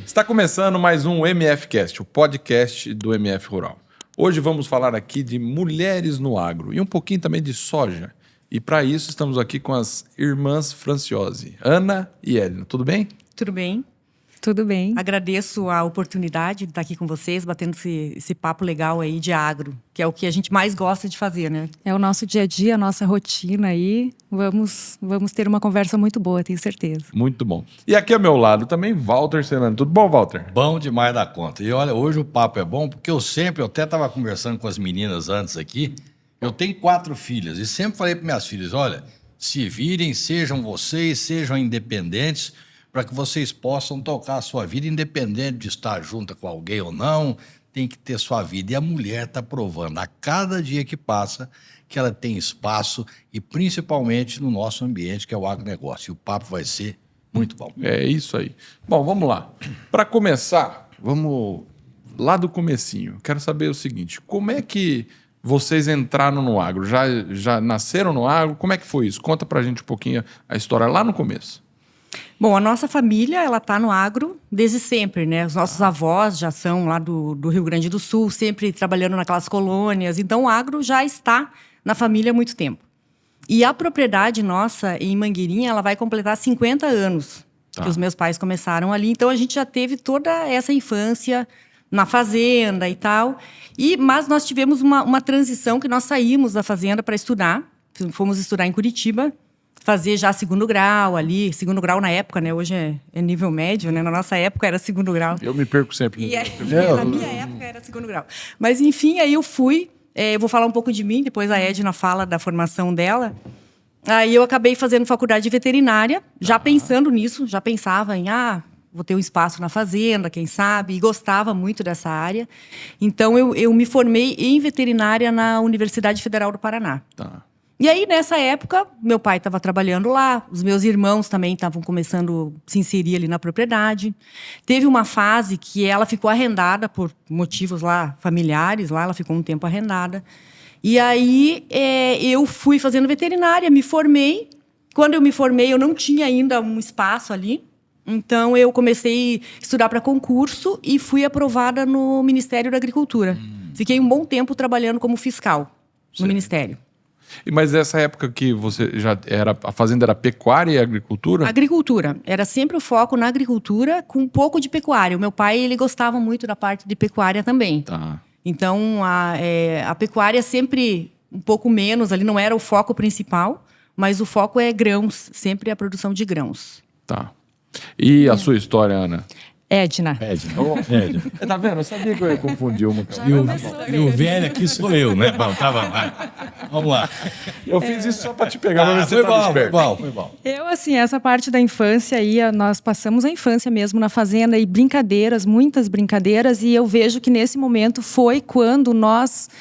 Está começando mais um MFcast, o podcast do MF Rural. Hoje vamos falar aqui de mulheres no agro e um pouquinho também de soja. E para isso estamos aqui com as irmãs Franciose, Ana e Edna. Tudo bem? Tudo bem. Tudo bem. Agradeço a oportunidade de estar aqui com vocês, batendo esse papo legal aí de agro, que é o que a gente mais gosta de fazer, né? É o nosso dia a dia, a nossa rotina aí. Vamos ter uma conversa muito boa, tenho certeza. Muito bom. E aqui ao meu lado também, Walter Serrano. Tudo bom, Walter? Bom demais da conta. E olha, hoje o papo é bom, porque eu até estava conversando com as meninas antes aqui, eu tenho 4 filhas e sempre falei para minhas filhas, olha, se virem, sejam vocês, sejam independentes, para que vocês possam tocar a sua vida, independente de estar junto com alguém ou não, tem que ter sua vida. E a mulher está provando a cada dia que passa que ela tem espaço e principalmente no nosso ambiente, que é o agronegócio. E o papo vai ser muito bom. É isso aí. Bom, vamos lá. Para começar, vamos lá do comecinho. Quero saber o seguinte, como é que vocês entraram no agro? Já nasceram no agro? Como é que foi isso? Conta pra gente um pouquinho a história lá no começo. Bom, a nossa família, ela tá no agro desde sempre, né? Os nossos avós já são lá do Rio Grande do Sul, sempre trabalhando naquelas colônias. Então, o agro já está na família há muito tempo. E a propriedade nossa, em Mangueirinha, ela vai completar 50 anos que os meus pais começaram ali. Então, a gente já teve toda essa infância na fazenda e tal. Mas nós tivemos uma transição que nós saímos da fazenda para estudar. Fomos estudar em Curitiba. Fazer já segundo grau ali, segundo grau na época, né? Hoje é nível médio, né? Na nossa época era segundo grau. Eu me perco sempre. Na minha época era segundo grau. Mas enfim, aí eu fui, eu vou falar um pouco de mim, depois a Edna fala da formação dela. Aí eu acabei fazendo faculdade de veterinária, já pensando nisso, já pensava em, vou ter um espaço na fazenda, quem sabe, e gostava muito dessa área. Então eu me formei em veterinária na Universidade Federal do Paraná. Tá. E aí, nessa época, meu pai estava trabalhando lá, os meus irmãos também estavam começando a se inserir ali na propriedade. Teve uma fase que ela ficou arrendada por motivos lá familiares, lá ela ficou um tempo arrendada. E aí, eu fui fazendo veterinária, me formei. Quando eu me formei, eu não tinha ainda um espaço ali. Então, eu comecei a estudar para concurso e fui aprovada no Ministério da Agricultura. Fiquei um bom tempo trabalhando como fiscal no Ministério. Mas essa época que você já era, a fazenda era pecuária e agricultura? Agricultura. Era sempre o foco na agricultura, com um pouco de pecuária. O meu pai, ele gostava muito da parte de pecuária também. Tá. Então, a pecuária sempre um pouco menos, ali não era o foco principal, mas o foco é grãos, sempre a produção de grãos. Tá. E a sua história, Ana? Edna. Tá vendo? Eu sabia que eu ia confundir uma. E o velho aqui sou eu, né? Bom, vamos lá. Eu fiz isso só pra te pegar, pra ver se você tava esperto. Foi bom. Eu, assim, essa parte da infância aí, nós passamos a infância mesmo na fazenda e brincadeiras, muitas brincadeiras, e eu vejo que nesse momento foi quando nós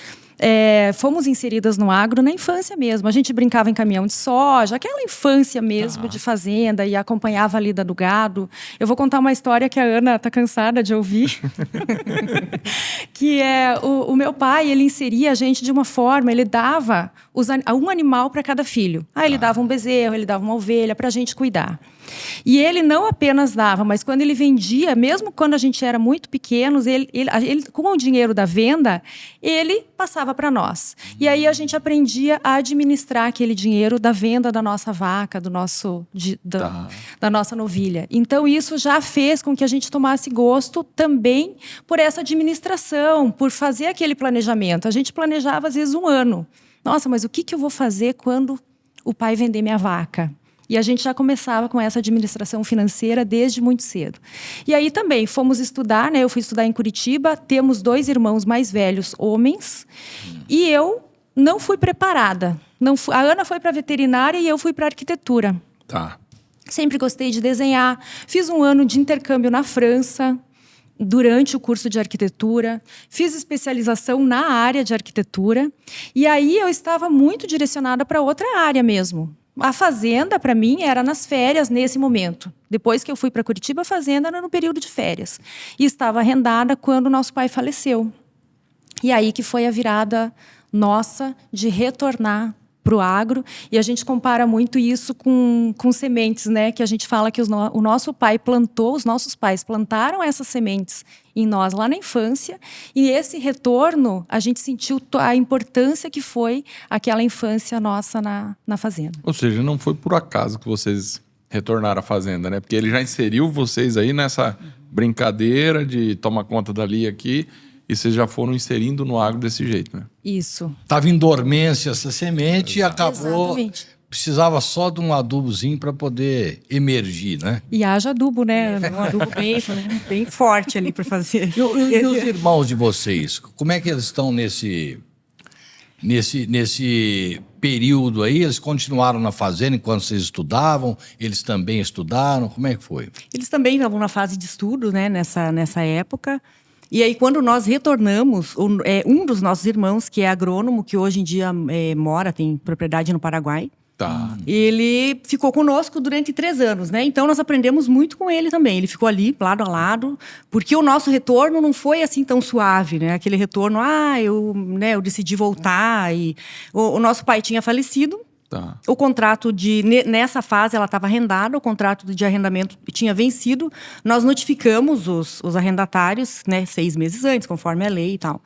fomos inseridas no agro na infância mesmo. A gente brincava em caminhão de soja, aquela infância mesmo de fazenda e acompanhava a lida do gado. Eu vou contar uma história que a Ana está cansada de ouvir. Que o meu pai, ele inseria a gente de uma forma, ele dava um animal para cada filho. Ele dava um bezerro, ele dava uma ovelha para a gente cuidar. E ele não apenas dava, mas quando ele vendia, mesmo quando a gente era muito pequenos, ele com o dinheiro da venda, ele passava para nós. E aí a gente aprendia a administrar aquele dinheiro da venda da nossa vaca, da nossa novilha. Então isso já fez com que a gente tomasse gosto também por essa administração, por fazer aquele planejamento. A gente planejava às vezes um ano. Nossa, mas o que eu vou fazer quando o pai vender minha vaca? E a gente já começava com essa administração financeira desde muito cedo. E aí também fomos estudar, né? Eu fui estudar em Curitiba, temos 2 irmãos mais velhos, homens, e eu não fui preparada. A Ana foi para veterinária e eu fui para arquitetura. Tá. Sempre gostei de desenhar. Fiz um ano de intercâmbio na França, durante o curso de arquitetura, fiz especialização na área de arquitetura, e aí eu estava muito direcionada para outra área mesmo. A fazenda, para mim, era nas férias nesse momento. Depois que eu fui para Curitiba, a fazenda era no período de férias. E estava arrendada quando nosso pai faleceu. E aí que foi a virada nossa de retornar o agro. E a gente compara muito isso com sementes, né? Que a gente fala que o nosso pai plantou, os nossos pais plantaram essas sementes em nós lá na infância. E esse retorno, a gente sentiu a importância que foi aquela infância nossa na fazenda. Ou seja, não foi por acaso que vocês retornaram à fazenda, né? Porque ele já inseriu vocês aí nessa brincadeira de tomar conta dali e aqui, e vocês já foram inserindo no agro desse jeito, né? Isso. Estava em dormência essa semente e acabou... Exatamente. Precisava só de um adubozinho para poder emergir, né? E haja adubo, né? Um adubo bem forte ali para fazer. E os irmãos de vocês, como é que eles estão nesse período aí? Eles continuaram na fazenda enquanto vocês estudavam? Eles também estudaram? Como é que foi? Eles também estavam na fase de estudo, né, nessa época. E aí, quando nós retornamos, um dos nossos irmãos, que é agrônomo, que hoje em dia tem propriedade no Paraguai, Tá. ele ficou conosco durante 3 anos, né? Então, nós aprendemos muito com ele também. Ele ficou ali, lado a lado, porque o nosso retorno não foi assim tão suave, né? Aquele retorno, eu decidi voltar. E o nosso pai tinha falecido. Tá. O contrato nessa fase, ela estava arrendada, o contrato de arrendamento tinha vencido. Nós notificamos os arrendatários, né, 6 meses antes, conforme a lei e tal,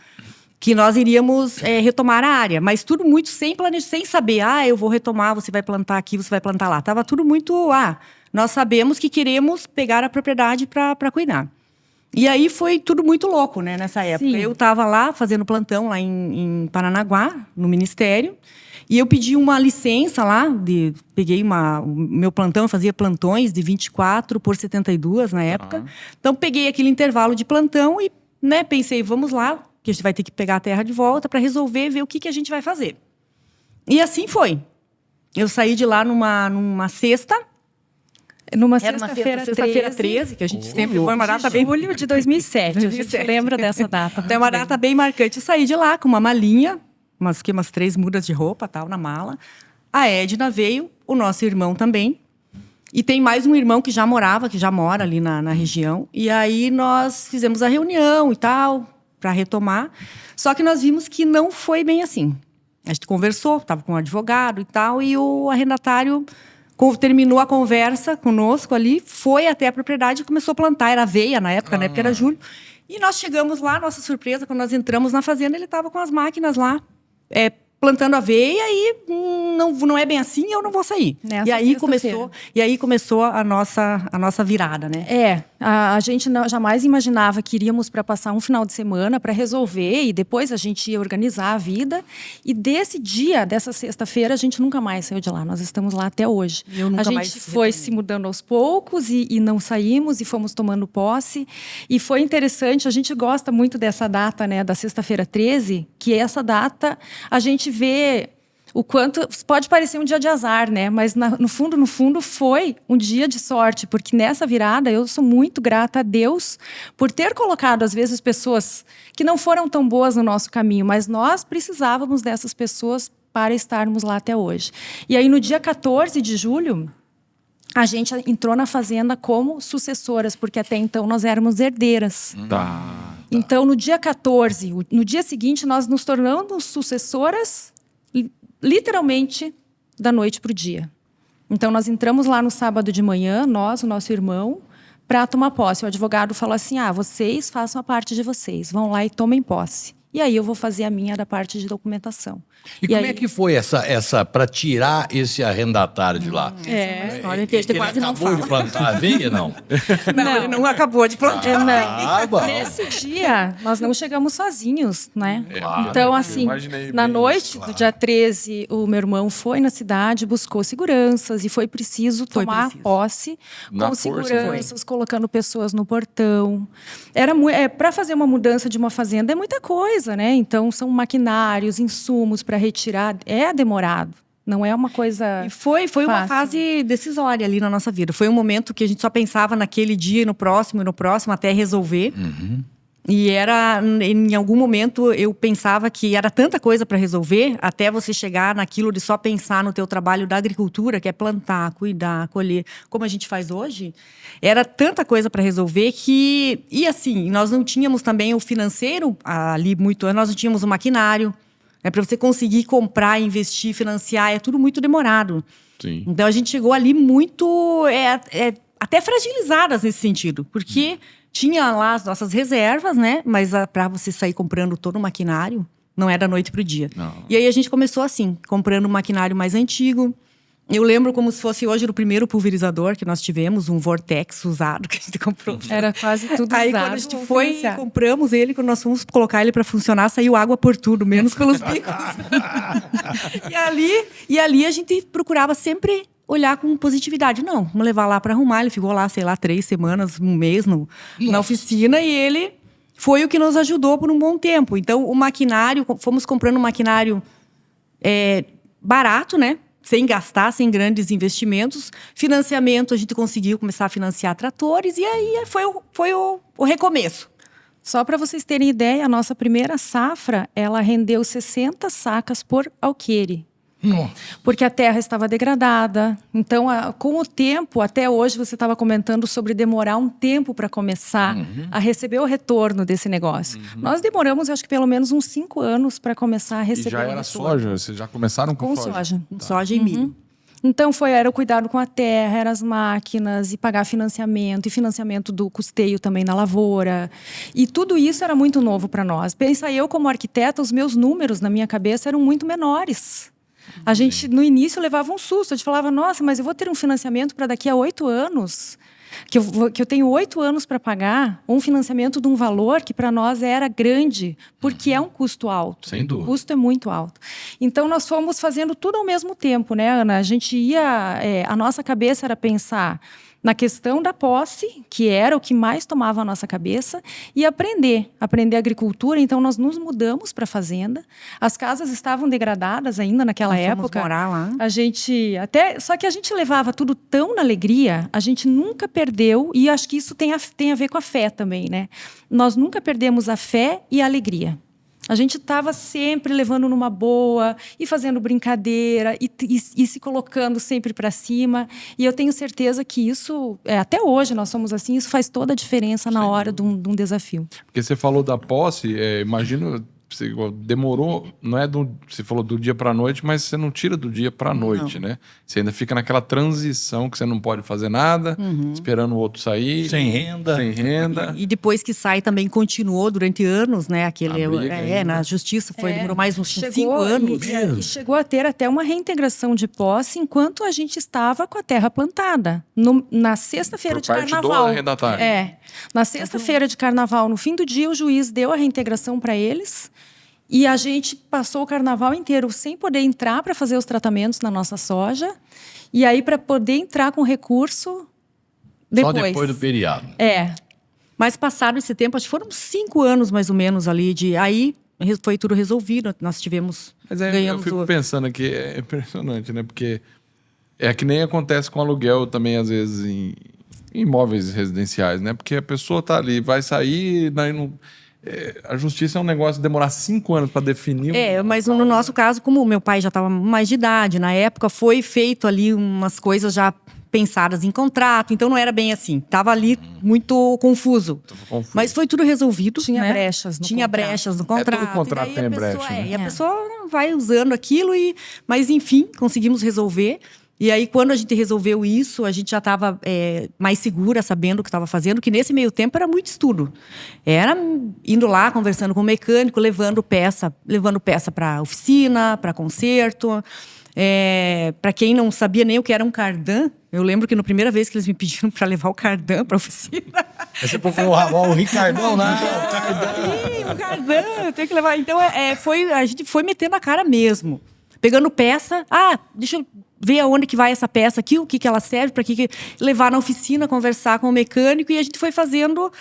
que nós iríamos retomar a área. Mas tudo muito sem planejar, sem saber, eu vou retomar, você vai plantar aqui, você vai plantar lá. Tava tudo muito, nós sabemos que queremos pegar a propriedade para cuidar. E aí foi tudo muito louco, né, nessa época. Sim. Eu estava lá fazendo plantão lá em Paranaguá, no Ministério. E eu pedi uma licença lá, peguei o meu plantão, eu fazia plantões de 24 por 72 na época. Então, peguei aquele intervalo de plantão e, né, pensei, vamos lá, que a gente vai ter que pegar a terra de volta para resolver, ver o que a gente vai fazer. E assim foi. Eu saí de lá numa sexta. Numa Era uma sexta-feira 13, que a gente sempre foi uma data bem... julho de 2007. A gente lembra dessa data. É uma data bem marcante. Eu saí de lá com uma malinha, umas 3 mudas de roupa, tal, na mala. A Edna veio, o nosso irmão também. E tem mais um irmão que já mora ali na região. E aí nós fizemos a reunião e tal, para retomar. Só que nós vimos que não foi bem assim. A gente conversou, estava com um advogado e tal, e o arrendatário terminou a conversa conosco ali, foi até a propriedade e começou a plantar. Era aveia na época, né? Porque era julho. E nós chegamos lá, nossa surpresa, quando nós entramos na fazenda, ele estava com as máquinas lá, plantando aveia e não é bem assim, eu não vou sair. Nessa E aí começou a nossa virada, né? A gente jamais imaginava que iríamos para passar um final de semana para resolver e depois a gente ia organizar a vida. E desse dia, dessa sexta-feira, a gente nunca mais saiu de lá. Nós estamos lá até hoje. Eu nunca a gente mais foi se mudando aos poucos e não saímos e fomos tomando posse. E foi interessante, a gente gosta muito dessa data, né, da sexta-feira 13, que essa data a gente vê o quanto pode parecer um dia de azar, né? Mas no fundo foi um dia de sorte, porque nessa virada eu sou muito grata a Deus por ter colocado às vezes pessoas que não foram tão boas no nosso caminho, mas nós precisávamos dessas pessoas para estarmos lá até hoje. E aí no dia 14 de julho a gente entrou na fazenda como sucessoras, porque até então nós éramos herdeiras. Tá. Então, no dia 14, no dia seguinte, nós nos tornamos sucessoras, literalmente, da noite para o dia. Então, nós entramos lá no sábado de manhã, o nosso irmão, para tomar posse. O advogado falou assim, vocês façam a parte de vocês, vão lá e tomem posse. E aí eu vou fazer a minha da parte de documentação. E como é que foi essa para tirar esse arrendatário de lá? História que ele quase não acabou fala. de plantar aveia, não? Não, ele não acabou de plantar. Bom. Nesse dia, nós não chegamos sozinhos, né? Claro, Então, eu assim, imaginei na bem noite isso, do dia 13, o meu irmão foi na cidade, buscou seguranças e foi preciso tomar posse Na com força, seguranças, colocando pessoas no portão. Para fazer uma mudança de uma fazenda é muita coisa, né? Então, são maquinários, insumos para retirar. É demorado. Não é uma coisa. E foi uma fácil. fase decisória ali na nossa vida. Foi um momento que a gente só pensava naquele dia, no próximo, até resolver. E em algum momento eu pensava que era tanta coisa para resolver, até você chegar naquilo de só pensar no teu trabalho da agricultura, que é plantar, cuidar, colher, como a gente faz hoje. Era tanta coisa para resolver e assim, nós não tínhamos também o financeiro ali muito, nós não tínhamos o maquinário. Para você conseguir comprar, investir, financiar, é tudo muito demorado. Sim. Então, a gente chegou ali muito... até fragilizadas nesse sentido. Porque tinha lá as nossas reservas, né? Mas para você sair comprando todo o maquinário, não é da noite pro dia. Não. E aí, a gente começou assim, comprando um maquinário mais antigo. Eu lembro como se fosse hoje o primeiro pulverizador que nós tivemos, um Vortex usado que a gente comprou. Era quase tudo Aí usado. quando a gente foi, compramos ele, quando nós fomos colocar ele para funcionar, saiu água por tudo, menos pelos bicos. e ali a gente procurava sempre olhar com positividade. Não, vamos levar lá para arrumar. Ele ficou lá, sei lá, 3 semanas, um mês na oficina e ele foi o que nos ajudou por um bom tempo. Então, o maquinário, fomos comprando um maquinário barato, né? Sem gastar, sem grandes investimentos. Financiamento, a gente conseguiu começar a financiar tratores e aí foi o recomeço. Só para vocês terem ideia, a nossa primeira safra, ela rendeu 60 sacas por alqueire. Porque a terra estava degradada. Então, com o tempo, até hoje você estava comentando sobre demorar um tempo para começar a receber o retorno desse negócio. Nós demoramos, acho que pelo menos uns 5 anos para começar a receber E já o era retorno. soja? Vocês já começaram com soja? Com soja e milho. Então, era o cuidado com a terra, eram as máquinas, e pagar financiamento, e financiamento do custeio também na lavoura. E tudo isso era muito novo para nós. Pensa eu, como arquiteta, os meus números na minha cabeça eram muito menores. A gente, no início, levava um susto. A gente falava, nossa, mas eu vou ter um financiamento para daqui a 8 anos? Que eu tenho 8 anos para pagar um financiamento de um valor que para nós era grande, porque é um custo alto. Sem dúvida. O custo é muito alto. Então, nós fomos fazendo tudo ao mesmo tempo, né, Ana? A gente ia... a nossa cabeça era pensar na questão da posse, que era o que mais tomava a nossa cabeça, e aprender agricultura. Então, nós nos mudamos para a fazenda. As casas estavam degradadas ainda naquela época. Fomos morar lá. Só que a gente levava tudo tão na alegria, a gente nunca perdeu, e acho que isso tem a ver com a fé também, né? Nós nunca perdemos a fé e a alegria. A gente estava sempre levando numa boa e fazendo brincadeira e se colocando sempre para cima. E eu tenho certeza que isso, até hoje nós somos assim, isso faz toda a diferença na hora de um desafio. Porque você falou da posse, imagino, demorou, não é você falou do dia para a noite, mas você não tira do dia para a noite, né? Você ainda fica naquela transição que você não pode fazer nada, esperando o outro sair. Sem renda. Sem renda. E depois que sai também continuou durante anos, né? briga na justiça demorou mais uns 5 anos. E chegou a ter até uma reintegração de posse enquanto a gente estava com a terra plantada. Na sexta-feira de carnaval. Do arrendatário. Na sexta-feira de carnaval, no fim do dia, o juiz deu a reintegração para eles. E a gente passou o carnaval inteiro sem poder entrar para fazer os tratamentos na nossa soja. E aí, para poder entrar com recurso, depois. Só depois do feriado. Mas passado esse tempo, acho que foram 5 anos mais ou menos ali. Aí foi tudo resolvido. Nós tivemos... Mas eu fico pensando aqui, é impressionante, né? Porque é que nem acontece com aluguel também, às vezes, em imóveis residenciais, né? Porque a pessoa tá ali, vai sair, daí não... a justiça é um negócio de demorar 5 anos para definir. Mas no nosso caso, como o meu pai já estava mais de idade, na época foi feito ali umas coisas já pensadas em contrato, então não era bem assim. Tava ali muito confuso. Mas foi tudo resolvido. Tinha né? brechas no Tinha contrato. brechas no contrato. Todo contrato e tem pessoa, brecha, né? E a pessoa vai usando aquilo, mas enfim, conseguimos resolver. E aí, quando a gente resolveu isso, a gente já estava mais segura, sabendo o que estava fazendo, que nesse meio tempo era muito estudo. Era indo lá, conversando com o mecânico, levando peça para oficina, para conserto. Para quem não sabia nem o que era um cardan, eu lembro que na primeira vez que eles me pediram para levar o cardan para oficina... Você procurou o Ricardão, né? Sim, o cardan, eu tenho que levar. Então, a gente foi metendo a cara mesmo. Pegando peça, deixa eu ver aonde que vai essa peça aqui, o que ela serve, para que levar na oficina, conversar com o mecânico, e a gente foi fazendo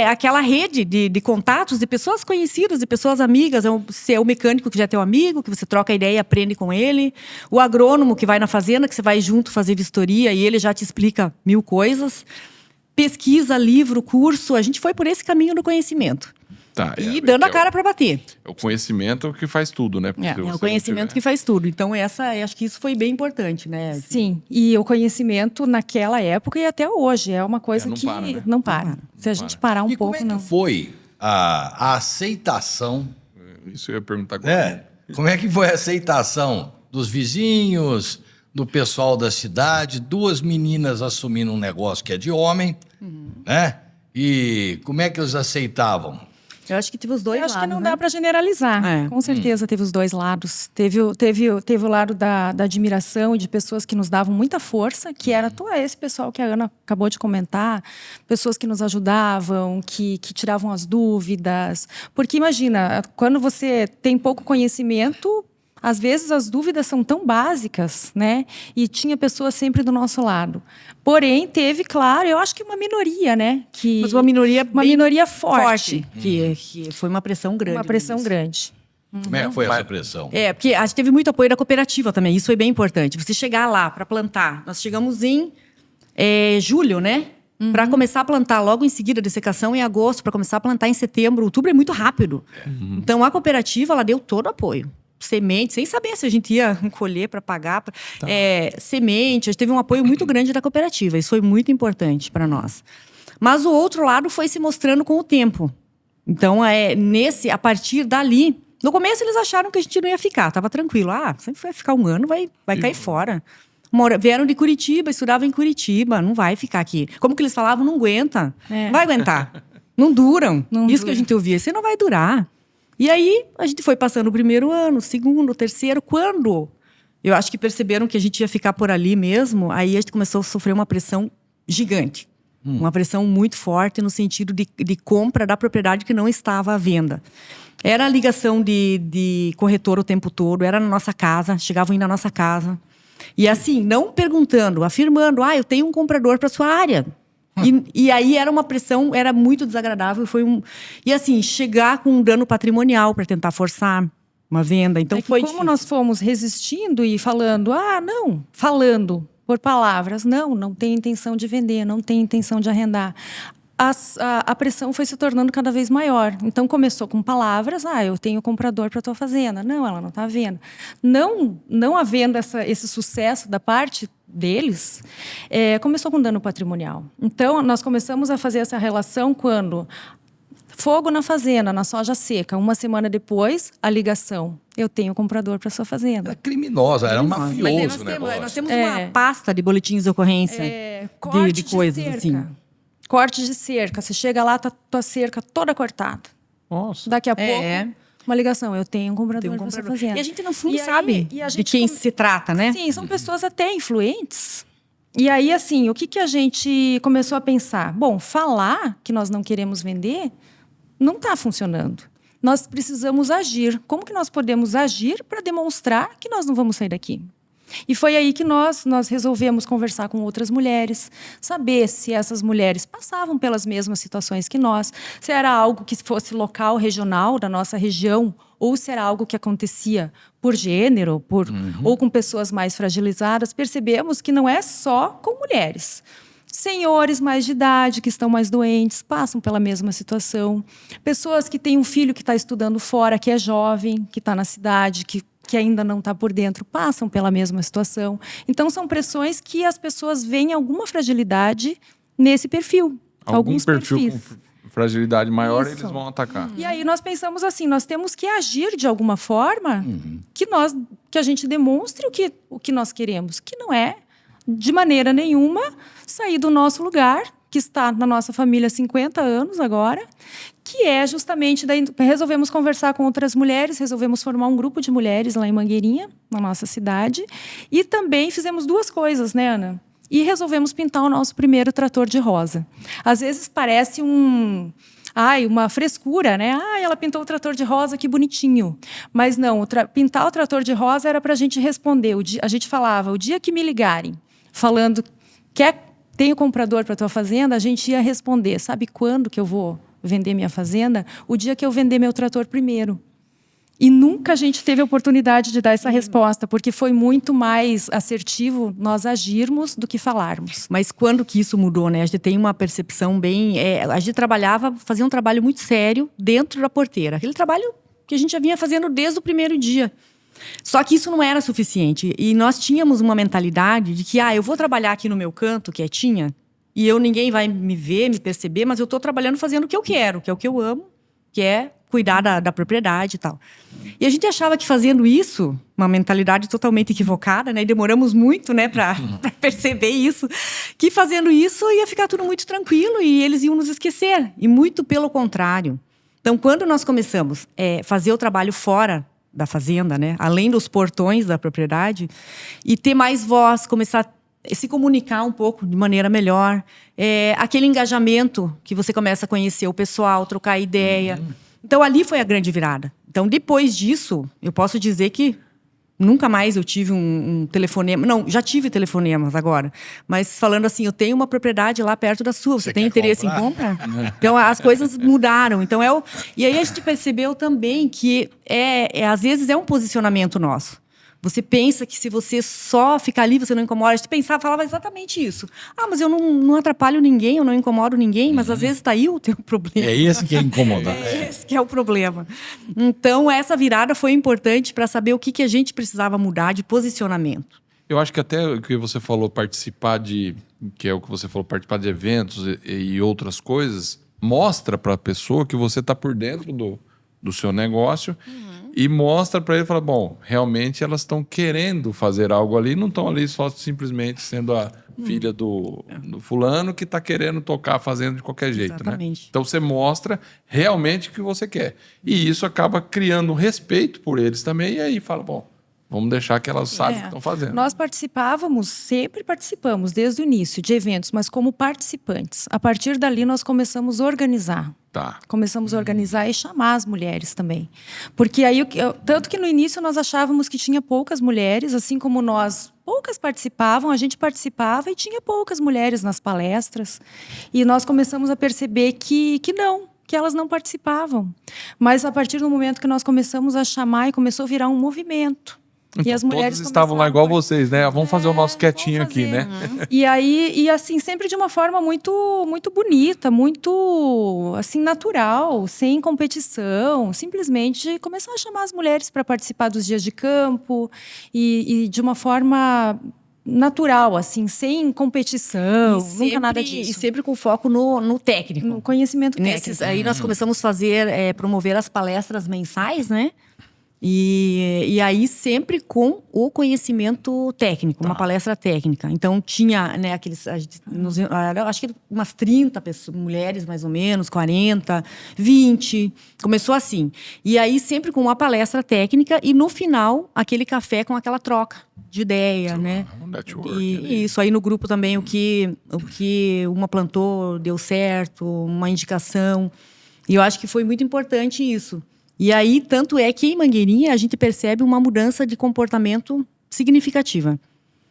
aquela rede de contatos, de pessoas conhecidas, de pessoas amigas. Se é o mecânico que já é teu amigo, que você troca ideia e aprende com ele. O agrônomo que vai na fazenda, que você vai junto fazer vistoria e ele já te explica 1000 coisas. Pesquisa, livro, curso. A gente foi por esse caminho do conhecimento. Tá, e dando a cara para bater. É o conhecimento que faz tudo, né? É o conhecimento que faz tudo. Então, acho que isso foi bem importante, né? Sim, e o conhecimento naquela época e até hoje é uma coisa que para, né? não para. Se a gente parar um pouco, como é que foi a aceitação Isso eu ia perguntar agora. Como é que foi a aceitação dos vizinhos, do pessoal da cidade? 2 meninas assumindo um negócio que é de homem, né? E como é que eles aceitavam? Eu acho que teve os dois Eu acho lados, que não né? dá para generalizar. É. Com certeza teve os dois lados. Teve o lado da admiração de pessoas que nos davam muita força, que era todo esse pessoal que a Ana acabou de comentar, pessoas que nos ajudavam, que tiravam as dúvidas. Porque imagina, quando você tem pouco conhecimento, às vezes as dúvidas são tão básicas, né? E tinha pessoas sempre do nosso lado. Porém, teve, claro, eu acho que uma minoria, né? Mas uma minoria bem minoria forte. Que foi uma pressão grande. Uma pressão no início. grande. Como é que foi essa pressão? É, porque a gente teve muito apoio da cooperativa também. Isso foi bem importante. Você chegar lá para plantar. Nós chegamos em julho, né? Para começar a plantar logo em seguida, dessecação em agosto, para começar a plantar em setembro. Outubro é muito rápido. Então, a cooperativa, ela deu todo o apoio. Semente, sem saber se a gente ia colher para pagar. Semente, a gente teve um apoio muito grande da cooperativa. Isso foi muito importante para nós. Mas o outro lado foi se mostrando com o tempo. Então, a partir dali... No começo, eles acharam que a gente não ia ficar. Tava tranquilo. Sempre vai ficar um ano, vai cair fora. Vieram de Curitiba, estudavam em Curitiba. Não vai ficar aqui. Como que eles falavam? Não aguenta. Não vai aguentar. Não duram. Isso que a gente ouvia. Você não vai durar. E aí, a gente foi passando o primeiro ano, o segundo, o terceiro. Quando eu acho que perceberam que a gente ia ficar por ali mesmo, aí a gente começou a sofrer uma pressão gigante. Uma pressão muito forte no sentido de compra da propriedade que não estava à venda. Era a ligação de corretor o tempo todo, era na nossa casa, chegavam indo na nossa casa. E assim, não perguntando, afirmando, eu tenho um comprador para sua área. E aí era uma pressão, era muito desagradável. E assim, chegar com um dano patrimonial para tentar forçar uma venda. Então foi como difícil. nós fomos resistindo e falando, falando por palavras, não tenho intenção de vender, não tenho intenção de arrendar. A pressão foi se tornando cada vez maior. Então, começou com palavras, eu tenho comprador para a tua fazenda. Não, ela não está à venda. Não havendo esse sucesso da parte deles, começou com dano patrimonial. Então, nós começamos a fazer essa relação quando... Fogo na fazenda, na soja seca. Uma semana depois, a ligação. Eu tenho comprador para sua fazenda. Era criminosa, era mafioso o Nós temos negócio. uma pasta de boletins de ocorrência Corte de coisas cerca. assim. Corte de cerca. Você chega lá, tá tua cerca toda cortada. Nossa. Daqui a pouco, uma ligação. Eu tenho um comprador para sua fazenda. E a gente, no fundo, E aí, sabe e a de gente quem se trata, né? Sim, são pessoas até influentes. E aí, assim, o que a gente começou a pensar? Bom, falar que nós não queremos vender não está funcionando. Nós precisamos agir. Como que nós podemos agir para demonstrar que nós não vamos sair daqui? E foi aí que nós resolvemos conversar com outras mulheres, saber se essas mulheres passavam pelas mesmas situações que nós, se era algo que fosse local, regional, da nossa região, ou se era algo que acontecia por gênero, ou com pessoas mais fragilizadas. Percebemos que não é só com mulheres. Senhores mais de idade, que estão mais doentes, passam pela mesma situação. Pessoas que têm um filho que está estudando fora, que é jovem, que está na cidade, que ainda não está por dentro, passam pela mesma situação. Então, são pressões que as pessoas veem alguma fragilidade nesse perfil. Alguns perfil perfis. com fragilidade maior, Isso. eles vão atacar. E aí nós pensamos assim, nós temos que agir de alguma forma que a gente demonstre o que nós queremos, que não é, de maneira nenhuma, sair do nosso lugar, que está na nossa família há 50 anos agora, que é justamente... resolvemos conversar com outras mulheres, resolvemos formar um grupo de mulheres lá em Mangueirinha, na nossa cidade, e também fizemos 2 coisas, né, Ana? E resolvemos pintar o nosso primeiro trator de rosa. Às vezes parece uma frescura, né? Ela pintou o trator de rosa, que bonitinho. Mas não, pintar o trator de rosa era para a gente responder. A gente falava, o dia que me ligarem, falando, tenho comprador para a tua fazenda, a gente ia responder, sabe quando que eu vou vender minha fazenda? O dia que eu vender meu trator primeiro. E nunca a gente teve a oportunidade de dar essa resposta, porque foi muito mais assertivo nós agirmos do que falarmos. Mas quando que isso mudou, né? A gente tem uma percepção bem... a gente fazia um trabalho muito sério dentro da porteira. Aquele trabalho que a gente já vinha fazendo desde o primeiro dia. Só que isso não era suficiente. E nós tínhamos uma mentalidade de que, eu vou trabalhar aqui no meu canto, quietinha, e ninguém vai me ver, me perceber, mas eu estou trabalhando fazendo o que eu quero, que é o que eu amo, que é cuidar da propriedade e tal. E a gente achava que fazendo isso, uma mentalidade totalmente equivocada, né? E demoramos muito, né, para perceber isso, que fazendo isso ia ficar tudo muito tranquilo e eles iam nos esquecer. E muito pelo contrário. Então, quando nós começamos a fazer o trabalho fora da fazenda, né, além dos portões da propriedade, e ter mais voz, começar a se comunicar um pouco de maneira melhor, aquele engajamento que você começa a conhecer o pessoal, trocar ideia. Então, ali foi a grande virada. Então, depois disso, eu posso dizer que nunca mais eu tive um telefonema. Não, já tive telefonemas agora. Mas falando assim, eu tenho uma propriedade lá perto da sua. Você tem interesse em comprar? Então, as coisas mudaram. Então, E aí a gente percebeu também que, às vezes, é um posicionamento nosso. Você pensa que se você só ficar ali, você não incomoda. A gente pensava, falava exatamente isso. Mas eu não atrapalho ninguém, eu não incomodo ninguém, mas às vezes está aí o teu problema. É esse que é incomodar. É esse que é o problema. Então, essa virada foi importante para saber o que a gente precisava mudar de posicionamento. Eu acho que até o que você falou, que é o que você falou, participar de eventos e outras coisas, mostra para a pessoa que você está por dentro do seu negócio. E mostra para ele, fala, bom, realmente elas estão querendo fazer algo ali, não estão ali só simplesmente sendo a filha do fulano que está querendo tocar fazendo de qualquer jeito, Exatamente. né? Então você mostra realmente o que você quer. E isso acaba criando um respeito por eles também, e aí fala, bom, vamos deixar que elas sabem o que estão fazendo. Nós sempre participamos, desde o início, de eventos, mas como participantes. A partir dali, nós começamos a organizar. Tá. Começamos a organizar e chamar as mulheres também. Porque aí, tanto que no início nós achávamos que tinha poucas mulheres, assim como nós, poucas participavam, a gente participava e tinha poucas mulheres nas palestras. E nós começamos a perceber que não, que elas não participavam. Mas a partir do momento que nós começamos a chamar e começou a virar um movimento. Então, E as mulheres todos estavam lá igual vocês, né? Vamos fazer o nosso quietinho vamos fazer. aqui, né? E assim, sempre de uma forma muito, muito bonita, muito assim, natural, sem competição. Simplesmente começar a chamar as mulheres para participar dos dias de campo e de uma forma natural, assim, sem competição, nunca nada disso. E sempre com foco no técnico. No conhecimento técnico. Aí nós começamos a promover as palestras mensais, né? E aí sempre com o conhecimento técnico, uma palestra técnica. Então tinha, né, acho que umas 30 pessoas, mulheres mais ou menos, 40, 20, começou assim. E aí sempre com uma palestra técnica e no final aquele café com aquela troca de ideia, né? Um network. E isso aí no grupo também, o que uma plantou deu certo, uma indicação. E eu acho que foi muito importante isso. E aí, tanto é que em Mangueirinha a gente percebe uma mudança de comportamento significativa.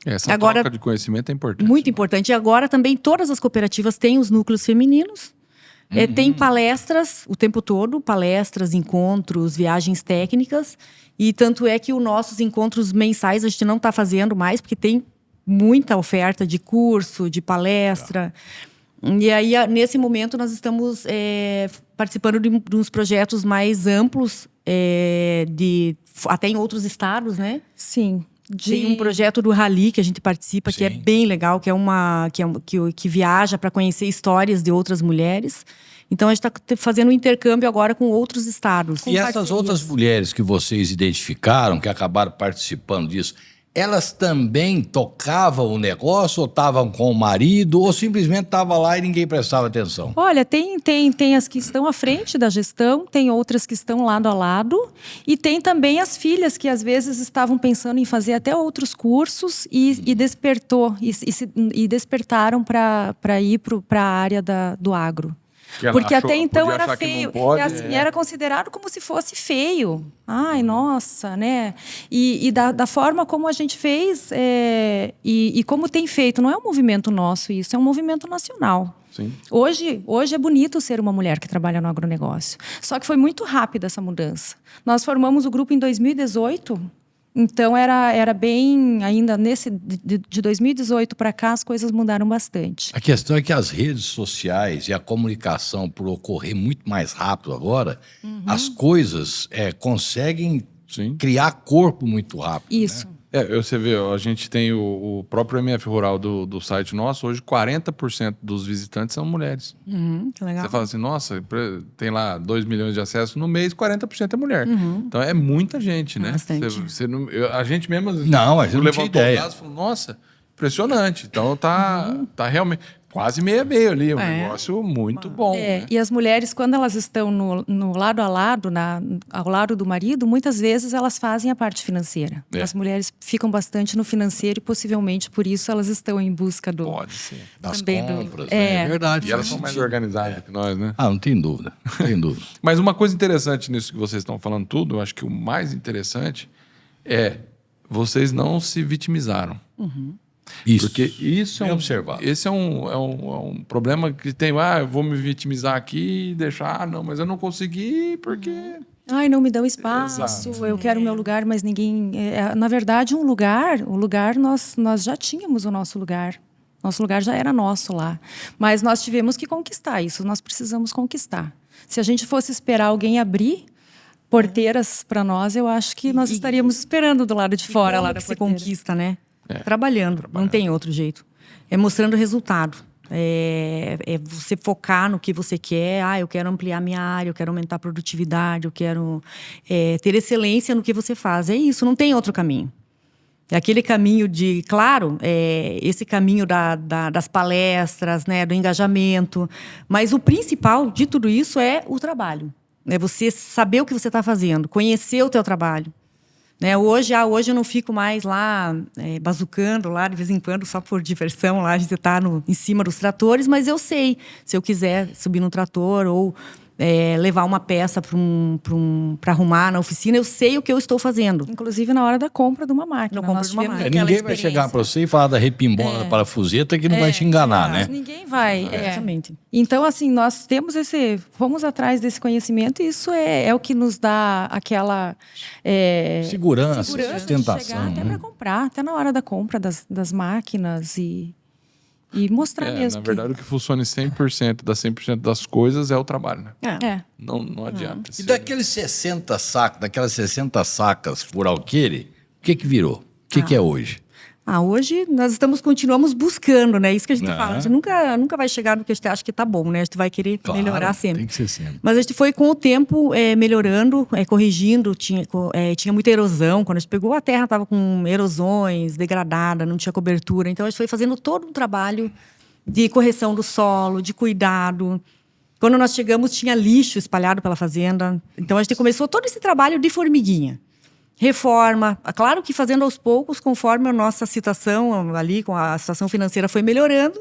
Essa troca de conhecimento é importante. Muito importante. E agora também todas as cooperativas têm os núcleos femininos. Tem palestras o tempo todo, palestras, encontros, viagens técnicas. E tanto é que os nossos encontros mensais a gente não está fazendo mais, porque tem muita oferta de curso, de palestra. E aí, nesse momento, nós estamos participando de uns projetos mais amplos, até em outros estados, né? Sim. Tem um projeto do Rally que a gente participa, que é bem legal, que viaja para conhecer histórias de outras mulheres. Então, a gente está fazendo um intercâmbio agora com outros estados. E essas outras mulheres que vocês identificaram, que acabaram participando disso, elas também tocavam o negócio, ou estavam com o marido, ou simplesmente estavam lá e ninguém prestava atenção? Olha, tem as que estão à frente da gestão, tem outras que estão lado a lado, e tem também as filhas que às vezes estavam pensando em fazer até outros cursos e despertaram para ir para a área do agro. Porque até então era feio, era considerado como se fosse feio. Ai, nossa, né? E da forma como a gente fez e como tem feito, não é um movimento nosso isso, é um movimento nacional. Sim. Hoje é bonito ser uma mulher que trabalha no agronegócio. Só que foi muito rápida essa mudança. Nós formamos o grupo em 2018. Então, era bem... Ainda de 2018 para cá, as coisas mudaram bastante. A questão é que as redes sociais e a comunicação, por ocorrer muito mais rápido agora, as coisas conseguem criar corpo muito rápido. Isso. Né? Você vê, ó, a gente tem o próprio MF Rural do site nosso, hoje 40% dos visitantes são mulheres. Que legal. Você fala assim, nossa, tem lá 2 milhões de acessos no mês, 40% é mulher. Então é muita gente, né? Bastante. A gente mesmo Não, a gente não tinha levantou ideia. os dados e falou, nossa, impressionante. Então tá realmente quase meio ali, um negócio muito bom. Né? E as mulheres, quando elas estão no lado a lado, ao lado do marido, muitas vezes elas fazem a parte financeira. As mulheres ficam bastante no financeiro e possivelmente por isso elas estão em busca do... Pode ser. Das também compras, né? É verdade. E elas são mais organizadas que nós, né? Ah, não tem dúvida. Não tem dúvida. Mas uma coisa interessante nisso que vocês estão falando tudo, eu acho que o mais interessante é vocês não se vitimizaram. Isso. Porque isso Bem observado. Esse é um problema que tem. Eu vou me vitimizar aqui e deixar. Não, mas eu não consegui porque. Ai, não me dão espaço, Exato. eu quero o meu lugar, mas ninguém... na verdade, o lugar nós já tínhamos o nosso lugar. Nosso lugar já era nosso lá. Mas nós tivemos que conquistar isso, nós precisamos conquistar. Se a gente fosse esperar alguém abrir porteiras para nós, eu acho que nós estaríamos esperando do lado de fora lá da se porteira. conquista, né? Trabalhando, não tem outro jeito. É mostrando resultado. É você focar no que você quer. Eu quero ampliar minha área, eu quero aumentar a produtividade, eu quero ter excelência no que você faz. É isso, não tem outro caminho. É aquele caminho de, claro, esse caminho das palestras, né, do engajamento. Mas o principal de tudo isso é o trabalho. É você saber o que você está fazendo, conhecer o teu trabalho. Né? Hoje eu não fico mais lá bazucando lá de vez em quando só por diversão, lá a gente está em cima dos tratores, mas eu sei, se eu quiser subir no trator ou levar uma peça para arrumar na oficina, eu sei o que eu estou fazendo. Inclusive na hora da compra de uma máquina. Na compra Nós de uma tivemos máquina. Ninguém vai chegar para você e falar da repimbona, da parafuseta que não vai te enganar, né? Ninguém vai. Exatamente. Então, assim, nós temos fomos atrás desse conhecimento e isso é o que nos dá aquela Segurança, de chegar sustentação. até para comprar, até na hora da compra das máquinas e mostrar mesmo. Na verdade, o que funciona em 100% das 100% das coisas é o trabalho, né? Não adianta. E daqueles 60 sacos, daquelas 60 sacas por alqueire, o que virou? O que é hoje? Hoje nós continuamos buscando, né? Isso que a gente fala. A gente nunca vai chegar no que a gente acha que tá bom, né? A gente vai querer melhorar sempre. Tem que ser sempre. Mas a gente foi, com o tempo, melhorando, corrigindo. Tinha muita erosão. Quando a gente pegou, a terra estava com erosões, degradada, não tinha cobertura. Então, a gente foi fazendo todo um trabalho de correção do solo, de cuidado. Quando nós chegamos, tinha lixo espalhado pela fazenda. Então, a gente começou todo esse trabalho de formiguinha. Reforma, claro que fazendo aos poucos, conforme a nossa situação ali, com a situação financeira foi melhorando,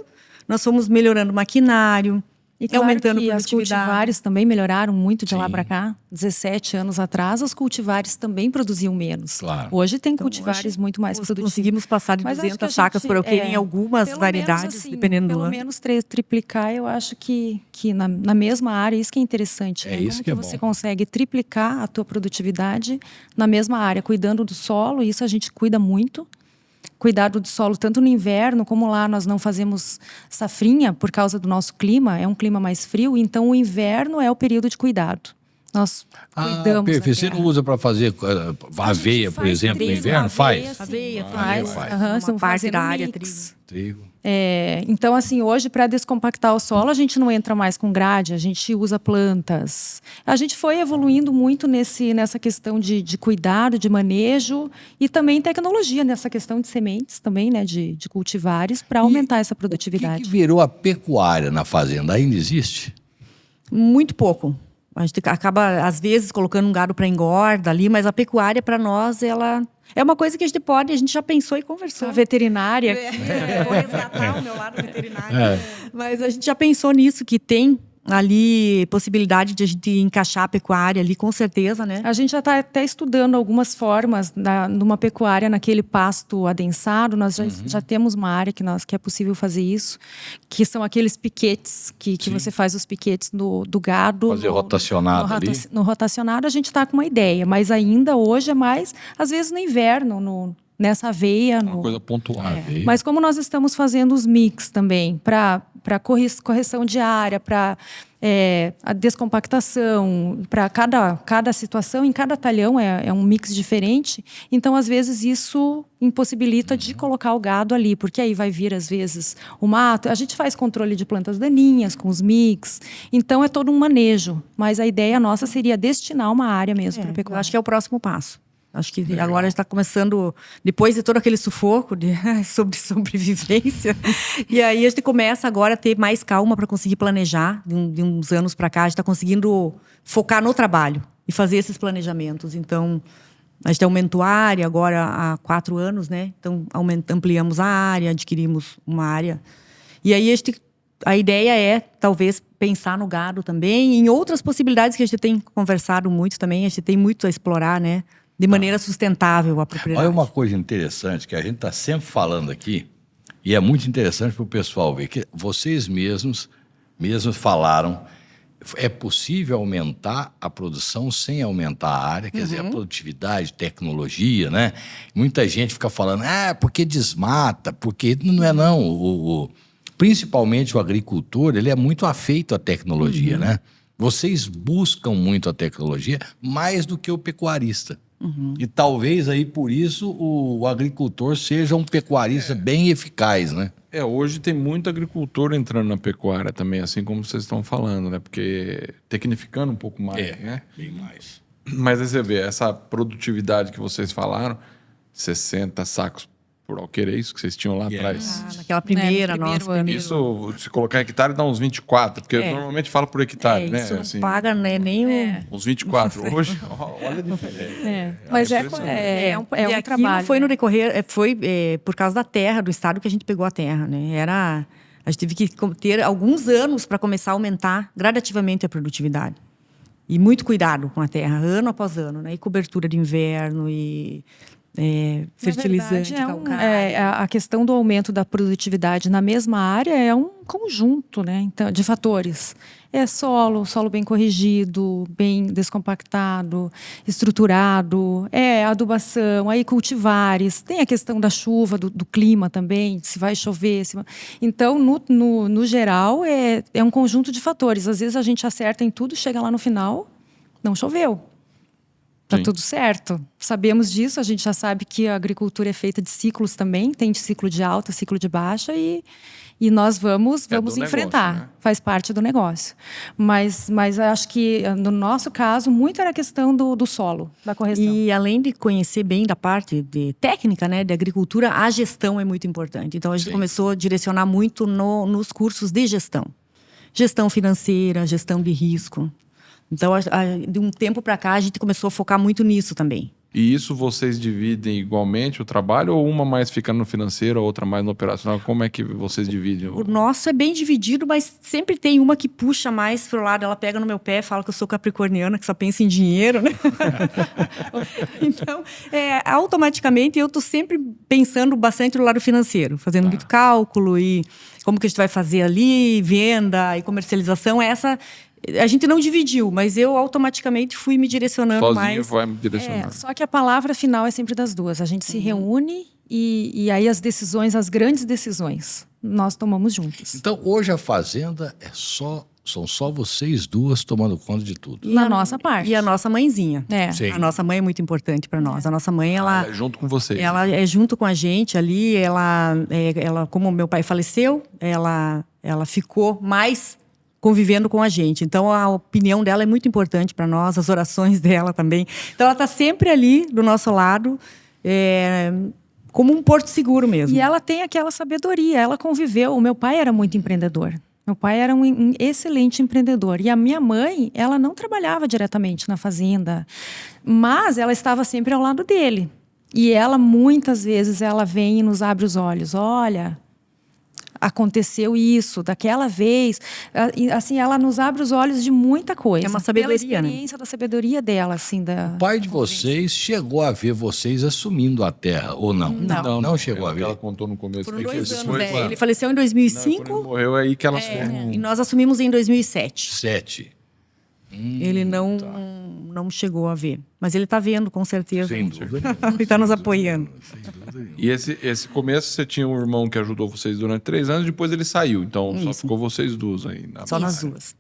nós fomos melhorando o maquinário, E claro aumentando que a as produtividade. cultivares também melhoraram muito de lá para cá. 17 anos atrás, os cultivares também produziam menos. Claro. Hoje tem cultivares muito mais produtivos. Conseguimos passar de Mas acho que 200 a sacas gente, por alqueire em algumas pelo variedades, menos, assim, dependendo do pelo ano. menos triplicar, eu acho que na mesma área, isso que é interessante. É né? isso Como que é você bom. consegue triplicar a tua produtividade na mesma área, cuidando do solo, isso a gente cuida muito. Cuidado do solo, tanto no inverno, como lá nós não fazemos safrinha por causa do nosso clima, é um clima mais frio, então o inverno é o período de cuidado. Nós cuidamos da Perfeito. Você terra. não usa para fazer aveia, por Faz exemplo, no trigo, inverno? aveia, Faz? sim. Aveia, Faz. faz. Aham, estamos Uma parte fazendo da área, mix. Trigo. Então, assim, hoje, para descompactar o solo, a gente não entra mais com grade, a gente usa plantas. A gente foi evoluindo muito nessa questão de cuidado, de manejo e também tecnologia, nessa questão de sementes também, né, de cultivares, para aumentar essa O produtividade. que virou a pecuária na fazenda? Ainda existe? Muito pouco. A gente acaba, às vezes, colocando um gado para engorda ali, mas a pecuária, para nós, ela é uma coisa que a gente já pensou e conversou. A veterinária. Vou resgatar o meu lado veterinário. Mas a gente já pensou nisso, que tem ali possibilidade de a gente encaixar a pecuária ali, com certeza, né? A gente já está até estudando algumas formas numa pecuária naquele pasto adensado. Nós já temos uma área que é possível fazer isso, que são aqueles piquetes, que você faz os piquetes do gado. Fazer rotacionado ali. No rotacionado a gente está com uma ideia, mas ainda hoje é mais, às vezes no inverno, nessa veia. Uma coisa pontual. Mas como nós estamos fazendo os mix também, para correção diária, para a descompactação, para cada situação, em cada talhão é um mix diferente, então às vezes isso impossibilita de colocar o gado ali, porque aí vai vir às vezes o mato. A gente faz controle de plantas daninhas com os mix, então é todo um manejo, mas a ideia nossa seria destinar uma área mesmo para Eu pecuária. acho que é o próximo passo. Acho que agora está começando, depois de todo aquele sufoco sobre sobrevivência, e aí a gente começa agora a ter mais calma para conseguir planejar. De uns anos para cá, a gente está conseguindo focar no trabalho e fazer esses planejamentos. Então, a gente aumentou a área agora há 4 anos, né? Então, ampliamos a área, adquirimos uma área. E aí a ideia é, talvez, pensar no gado também, e em outras possibilidades que a gente tem conversado muito também, a gente tem muito a explorar, né? De maneira sustentável a propriedade. Olha uma coisa interessante que a gente está sempre falando aqui, e é muito interessante para o pessoal ver, que vocês mesmos falaram, é possível aumentar a produção sem aumentar a área, quer dizer, a produtividade, tecnologia, né? Muita gente fica falando, porque desmata, porque não é não. Principalmente o agricultor, ele é muito afeito à tecnologia, né? Vocês buscam muito a tecnologia mais do que o pecuarista. E talvez aí por isso o agricultor seja um pecuarista bem eficaz, né? Hoje tem muito agricultor entrando na pecuária também, assim como vocês estão falando, né? Porque tecnificando um pouco mais, né? Bem mais. Mas aí você vê, essa produtividade que vocês falaram, 60 sacos por alqueire, é isso que vocês tinham lá atrás? Naquela primeira, no primeiro nossa. ano. Primeiro. Isso, se colocar em hectare, dá uns 24, porque normalmente fala por hectare, né? Isso não Assim, paga, né, nem uns 24. Hoje, olha a diferença. Mas é E um aquilo trabalho. foi no decorrer, foi por causa da terra, do estado que a gente pegou a terra, né? A gente teve que ter alguns anos para começar a aumentar gradativamente a produtividade. E muito cuidado com a terra, ano após ano, né? E cobertura de inverno, e fertilizante, Na verdade, calcário. a questão do aumento da produtividade na mesma área é um conjunto, né, então, de fatores. É solo bem corrigido, bem descompactado, estruturado, adubação, aí cultivares, tem a questão da chuva, do clima também, se vai chover. Então, no geral, é um conjunto de fatores. Às vezes a gente acerta em tudo, chega lá no final, não choveu. Tá tudo certo. Sabemos disso, a gente já sabe que a agricultura é feita de ciclos também, tem de ciclo de alta, ciclo de baixa, e nós vamos enfrentar. Negócio, né? Faz parte do negócio. Mas acho que, no nosso caso, muito era a questão do solo, da correção. E além de conhecer bem da parte de técnica, né, de agricultura, a gestão é muito importante. Então a gente começou a direcionar muito nos cursos de gestão. Gestão financeira, gestão de risco. Então, de um tempo para cá, a gente começou a focar muito nisso também. E isso vocês dividem igualmente o trabalho, ou uma mais fica no financeiro, a outra mais no operacional? Como é que vocês dividem? O nosso é bem dividido, mas sempre tem uma que puxa mais pro lado. Ela pega no meu pé, fala que eu sou capricorniana, que só pensa em dinheiro, né? Então, automaticamente, eu tô sempre pensando bastante no lado financeiro, fazendo muito cálculo e como que a gente vai fazer ali, venda e comercialização. A gente não dividiu, mas eu automaticamente fui me direcionando Sozinho mais. vai me direcionar. Só que a palavra final é sempre das duas. A gente se reúne e aí as grandes decisões, nós tomamos juntas. Então, hoje a fazenda são só vocês duas tomando conta de tudo. Na nossa parte. E a nossa mãezinha. Sim. A nossa mãe é muito importante para nós. A nossa mãe, ela Junto com vocês. Ela é junto com a gente ali. Ela, como meu pai faleceu, ela ficou mais convivendo com a gente. Então, a opinião dela é muito importante para nós, as orações dela também. Então, ela está sempre ali do nosso lado, como um porto seguro mesmo. E ela tem aquela sabedoria, ela conviveu. O meu pai era muito empreendedor. Meu pai era um excelente empreendedor. E a minha mãe, ela não trabalhava diretamente na fazenda, mas ela estava sempre ao lado dele. E ela, muitas vezes, ela vem e nos abre os olhos. Olha, aconteceu isso, daquela vez. Assim, ela nos abre os olhos de muita coisa. É uma sabedoria, pela experiência da sabedoria dela, assim. O pai de vocês chegou a ver vocês assumindo a terra, ou não? Não chegou a ver. Ela contou no começo. Foram É que 2 isso anos, foi né? quando? Ele faleceu em Quando 2005 ele morreu, é aí que elas foram. e nós assumimos em 2007. 7. Ele não chegou a ver. Mas ele está vendo, com certeza. Sem dúvida. Ele está nos apoiando. Sem dúvida E esse começo, você tinha um irmão que ajudou vocês durante 3 anos, depois ele saiu. Então, só ficou vocês duas aí. Só nós duas.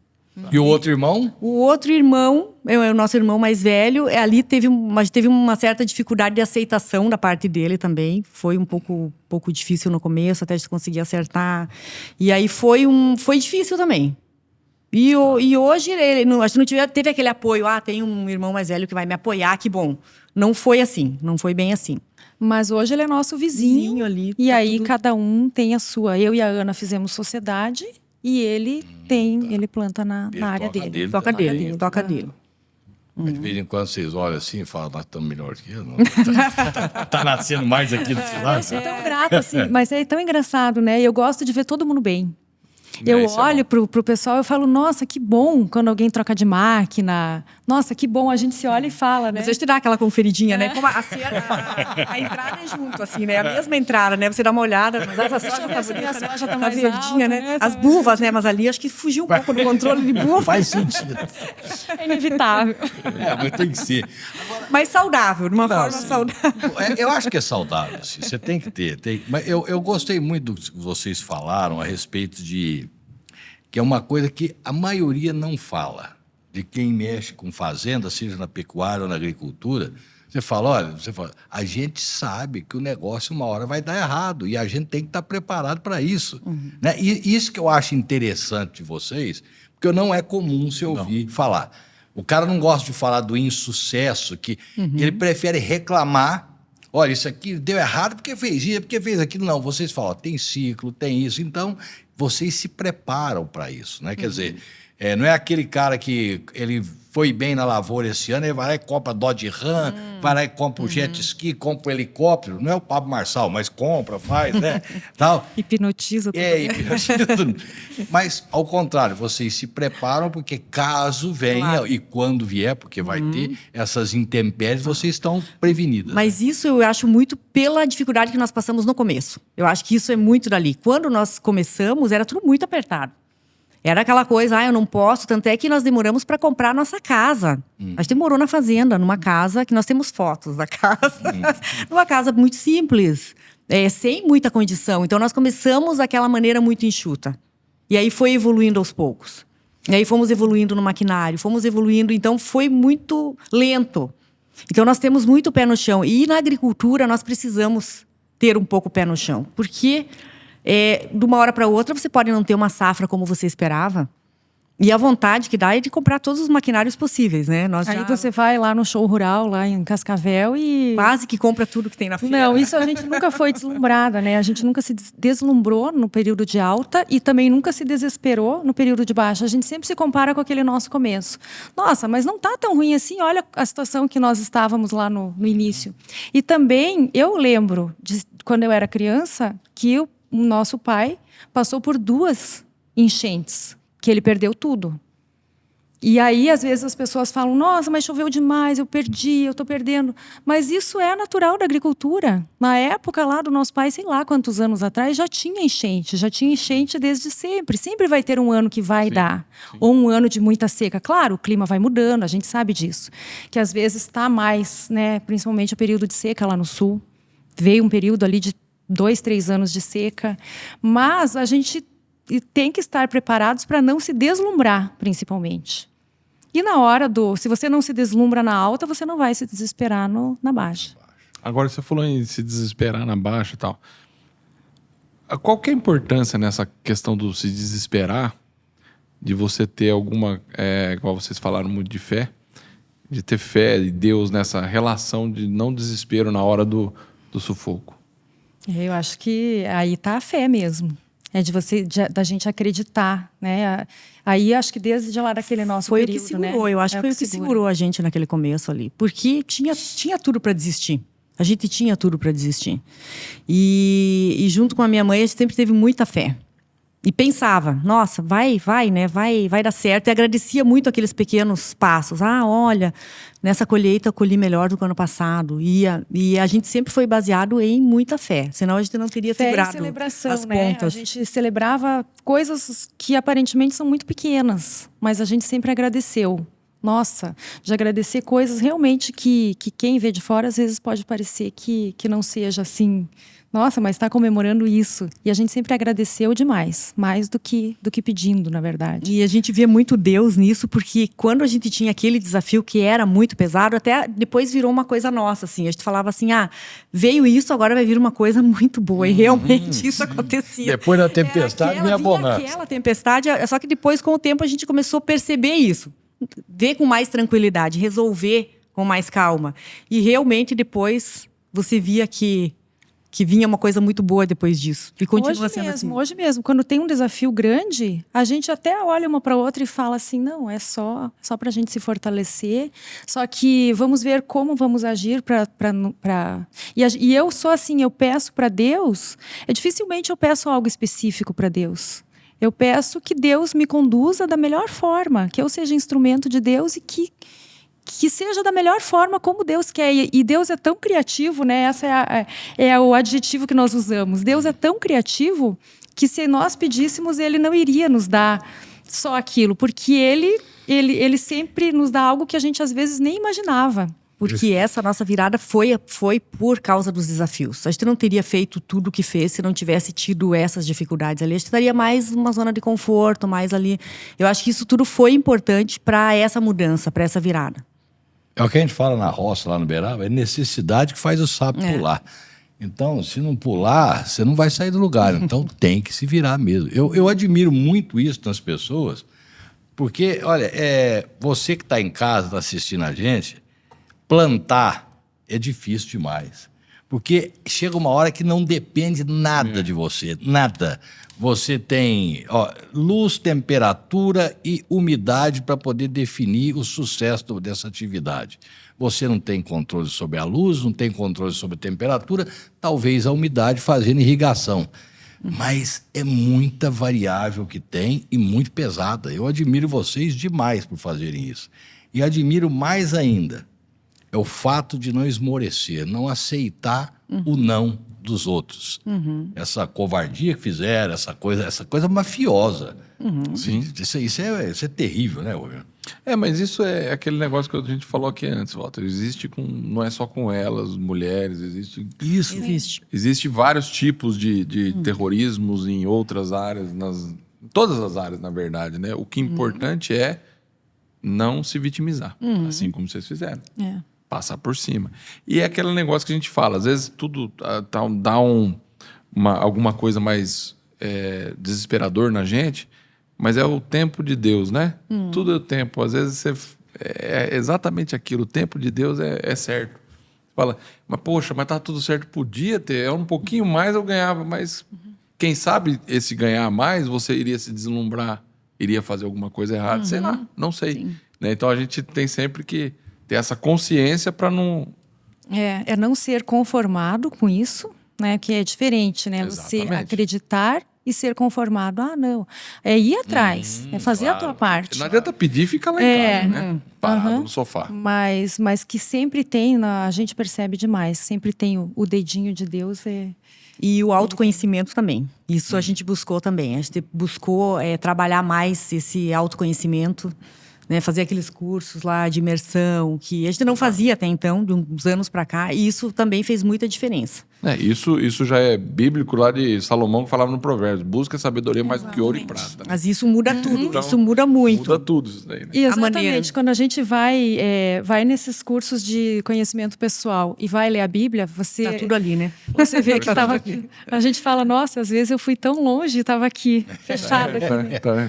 E o outro irmão? O outro irmão, o nosso irmão mais velho, ali teve uma certa dificuldade de aceitação da parte dele também. Foi um pouco difícil no começo, até de conseguir acertar. E aí foi difícil também. E hoje ele acho que não teve aquele apoio. Tem um irmão mais velho que vai me apoiar, que bom. Não foi assim, não foi bem assim. Mas hoje ele é nosso vizinho ali. E aí cada um tem a sua. Eu e a Ana fizemos sociedade e ele ele planta na área dele. Toca dele. De vez em quando vocês olham assim e falam, nós estamos melhor que ele. Tá nascendo mais aqui do que lá. Eu sou tão grata, assim, mas é tão engraçado, né? Eu gosto de ver todo mundo bem. Eu olho pro pessoal e falo, nossa, que bom quando alguém troca de máquina. Nossa, que bom, a gente se olha e fala, né? Mas deixa eu te dar aquela conferidinha, né? Como a entrada é junto, assim, né? A mesma entrada, né? Você dá uma olhada, mas essa soja tá bonita, né? Já tá Tá mais verdinha, alta, né? As buvas, né? Mas ali acho que fugiu um pouco do controle de buva. Faz sentido. É inevitável. Mas tem que ser. Mas saudável, de uma forma saudável. Eu acho que é saudável, assim, você tem que ter. Mas eu gostei muito do que vocês falaram a respeito de... que é uma coisa que a maioria não fala. De quem mexe com fazenda, seja na pecuária ou na agricultura, você fala, a gente sabe que o negócio uma hora vai dar errado e a gente tem que estar preparado para isso. Né? E isso que eu acho interessante de vocês, porque não é comum se ouvir falar. O cara não gosta de falar do insucesso, que ele prefere reclamar. Olha, isso aqui deu errado porque fez isso, porque fez aquilo. Não, vocês falam, tem ciclo, tem isso. Então, vocês se preparam para isso, né? Quer dizer, não é aquele cara que ele foi bem na lavoura esse ano, ele vai lá e compra Dodge Ram, vai lá e compra o jet ski, compra o helicóptero. Não é o Pablo Marçal, mas compra, faz, né? Tal. Hipnotiza tudo. Hipnotiza tudo. Mas, ao contrário, vocês se preparam porque caso venha, e quando vier, porque vai ter essas intempéries, vocês estão prevenidas. Mas isso eu acho muito pela dificuldade que nós passamos no começo. Eu acho que isso é muito dali. Quando nós começamos, era tudo muito apertado. Era aquela coisa, eu não posso, tanto é que nós demoramos para comprar a nossa casa. A gente demorou na fazenda, numa casa, que nós temos fotos da casa, numa casa muito simples, sem muita condição. Então nós começamos daquela maneira muito enxuta. E aí foi evoluindo aos poucos. E aí fomos evoluindo no maquinário, fomos evoluindo, então foi muito lento. Então nós temos muito pé no chão. E na agricultura nós precisamos ter um pouco pé no chão. Porque... de uma hora para outra, você pode não ter uma safra como você esperava. E a vontade que dá é de comprar todos os maquinários possíveis, né? Aí você vai lá no show rural, lá em Cascavel e... Quase que compra tudo que tem na feira. Não, isso a gente nunca foi deslumbrada, né? A gente nunca se deslumbrou no período de alta e também nunca se desesperou no período de baixa. A gente sempre se compara com aquele nosso começo. Nossa, mas não tá tão ruim assim. Olha a situação que nós estávamos lá no início. E também, eu lembro, quando eu era criança, que o nosso pai passou por 2 enchentes, que ele perdeu tudo. E aí, às vezes, as pessoas falam, nossa, mas choveu demais, eu perdi, eu estou perdendo. Mas isso é natural da agricultura. Na época lá do nosso pai, sei lá quantos anos atrás, já tinha enchente desde sempre. Sempre vai ter um ano que vai dar, ou um ano de muita seca. Claro, o clima vai mudando, a gente sabe disso. Que às vezes está mais, né, principalmente o período de seca lá no sul. Veio um período ali de 2, 3 anos de seca, mas a gente tem que estar preparados para não se deslumbrar, principalmente. E na hora se você não se deslumbra na alta, você não vai se desesperar na baixa. Agora, você falou em se desesperar na baixa e tal. Qual que é a importância nessa questão do se desesperar, de você ter alguma, igual vocês falaram muito de fé, de ter fé em Deus nessa relação de não desespero na hora do sufoco? Eu acho que aí está a fé mesmo. É da gente acreditar, né? Aí acho que desde lá daquele nosso foi período, o que segurou, né? Eu acho que foi o que segurou a gente naquele começo ali. Porque tinha tudo para desistir. A gente tinha tudo para desistir. E junto com a minha mãe, a gente sempre teve muita fé. E pensava, nossa, vai, né? Vai dar certo. E agradecia muito aqueles pequenos passos. Olha, nessa colheita eu colhi melhor do que o ano passado. E a gente sempre foi baseado em muita fé. Senão a gente não teria segurado celebração, as né? pontas. A gente celebrava coisas que aparentemente são muito pequenas. Mas a gente sempre agradeceu. nossa, de agradecer coisas realmente que quem vê de fora às vezes pode parecer que não seja assim. Nossa, mas está comemorando isso. E a gente sempre agradeceu demais, mais do que pedindo, na verdade. E a gente vê muito Deus nisso, porque quando a gente tinha aquele desafio que era muito pesado, até depois virou uma coisa nossa, assim. A gente falava assim, veio isso, agora vai vir uma coisa muito boa. E realmente isso acontecia. Depois da tempestade, vem a bonança. Aquela tempestade, só que depois, com o tempo, a gente começou a perceber isso. Ver com mais tranquilidade, resolver com mais calma. E realmente depois você via que vinha uma coisa muito boa depois disso. E continua sendo assim. Hoje mesmo, quando tem um desafio grande, a gente até olha uma para outra e fala assim, não, é só para a gente se fortalecer. Só que vamos ver como vamos agir para... E eu sou assim, eu peço para Deus, dificilmente eu peço algo específico para Deus. Eu peço que Deus me conduza da melhor forma, que eu seja instrumento de Deus e que seja da melhor forma como Deus quer. E Deus é tão criativo, né? Esse é o adjetivo que nós usamos. Deus é tão criativo que se nós pedíssemos, Ele não iria nos dar só aquilo, porque Ele sempre nos dá algo que a gente às vezes nem imaginava. Porque essa nossa virada foi por causa dos desafios. A gente não teria feito tudo o que fez se não tivesse tido essas dificuldades ali. A gente estaria mais numa zona de conforto, mais ali. Eu acho que isso tudo foi importante para essa mudança, para essa virada. É o que a gente fala na roça, lá no Beraba, é necessidade que faz o sapo pular. Então, se não pular, você não vai sair do lugar. Então, tem que se virar mesmo. Eu admiro muito isso nas pessoas, porque, olha, você que está em casa, está assistindo a gente, plantar é difícil demais. Porque chega uma hora que não depende nada de você, nada. Você tem luz, temperatura e umidade para poder definir o sucesso dessa atividade. Você não tem controle sobre a luz, não tem controle sobre a temperatura, talvez a umidade fazendo irrigação. Mas é muita variável que tem e muito pesada. Eu admiro vocês demais por fazerem isso. E admiro mais ainda é o fato de não esmorecer, não aceitar o não dos outros. Essa covardia que fizeram, essa coisa mafiosa. Sim. Isso é terrível, né, Rogério? Mas isso é aquele negócio que a gente falou aqui antes, Walter. Não é só com elas, mulheres, existe vários tipos de terrorismos em outras áreas, todas as áreas, na verdade, né? O que é importante é não se vitimizar, assim como vocês fizeram. Passar por cima. E é aquele negócio que a gente fala, às vezes tudo dá alguma coisa mais desesperador na gente, mas é o tempo de Deus, né? Tudo é o tempo. Às vezes é exatamente aquilo, o tempo de Deus é certo. Fala, mas poxa, mas tá tudo certo, podia ter, um pouquinho mais eu ganhava, mas quem sabe esse ganhar mais, você iria se deslumbrar, iria fazer alguma coisa errada, sei lá, não sei. Né? Então a gente tem sempre que ter essa consciência para não... É não ser conformado com isso, né? Que é diferente, né? Exatamente. Você acreditar e ser conformado. Não. É ir atrás, é fazer a tua parte. Não adianta pedir e ficar lá em casa, né? Parado no sofá. Mas que sempre tem, a gente percebe demais, sempre tem o dedinho de Deus. E o autoconhecimento também. Isso a gente buscou também. A gente buscou trabalhar mais esse autoconhecimento, né, fazer aqueles cursos lá de imersão que a gente não fazia até então, de uns anos para cá, e isso também fez muita diferença. Isso já é bíblico lá de Salomão, que falava no Provérbios: busca sabedoria mais do que ouro e prata. Mas isso muda tudo, então, isso muda muito. Muda tudo isso daí, né? Exatamente. Quando a gente vai nesses cursos de conhecimento pessoal e vai ler a Bíblia, você... Tá tudo ali, né? Você vê que estava aqui. A gente fala, nossa, às vezes eu fui tão longe e estava aqui, fechado aqui.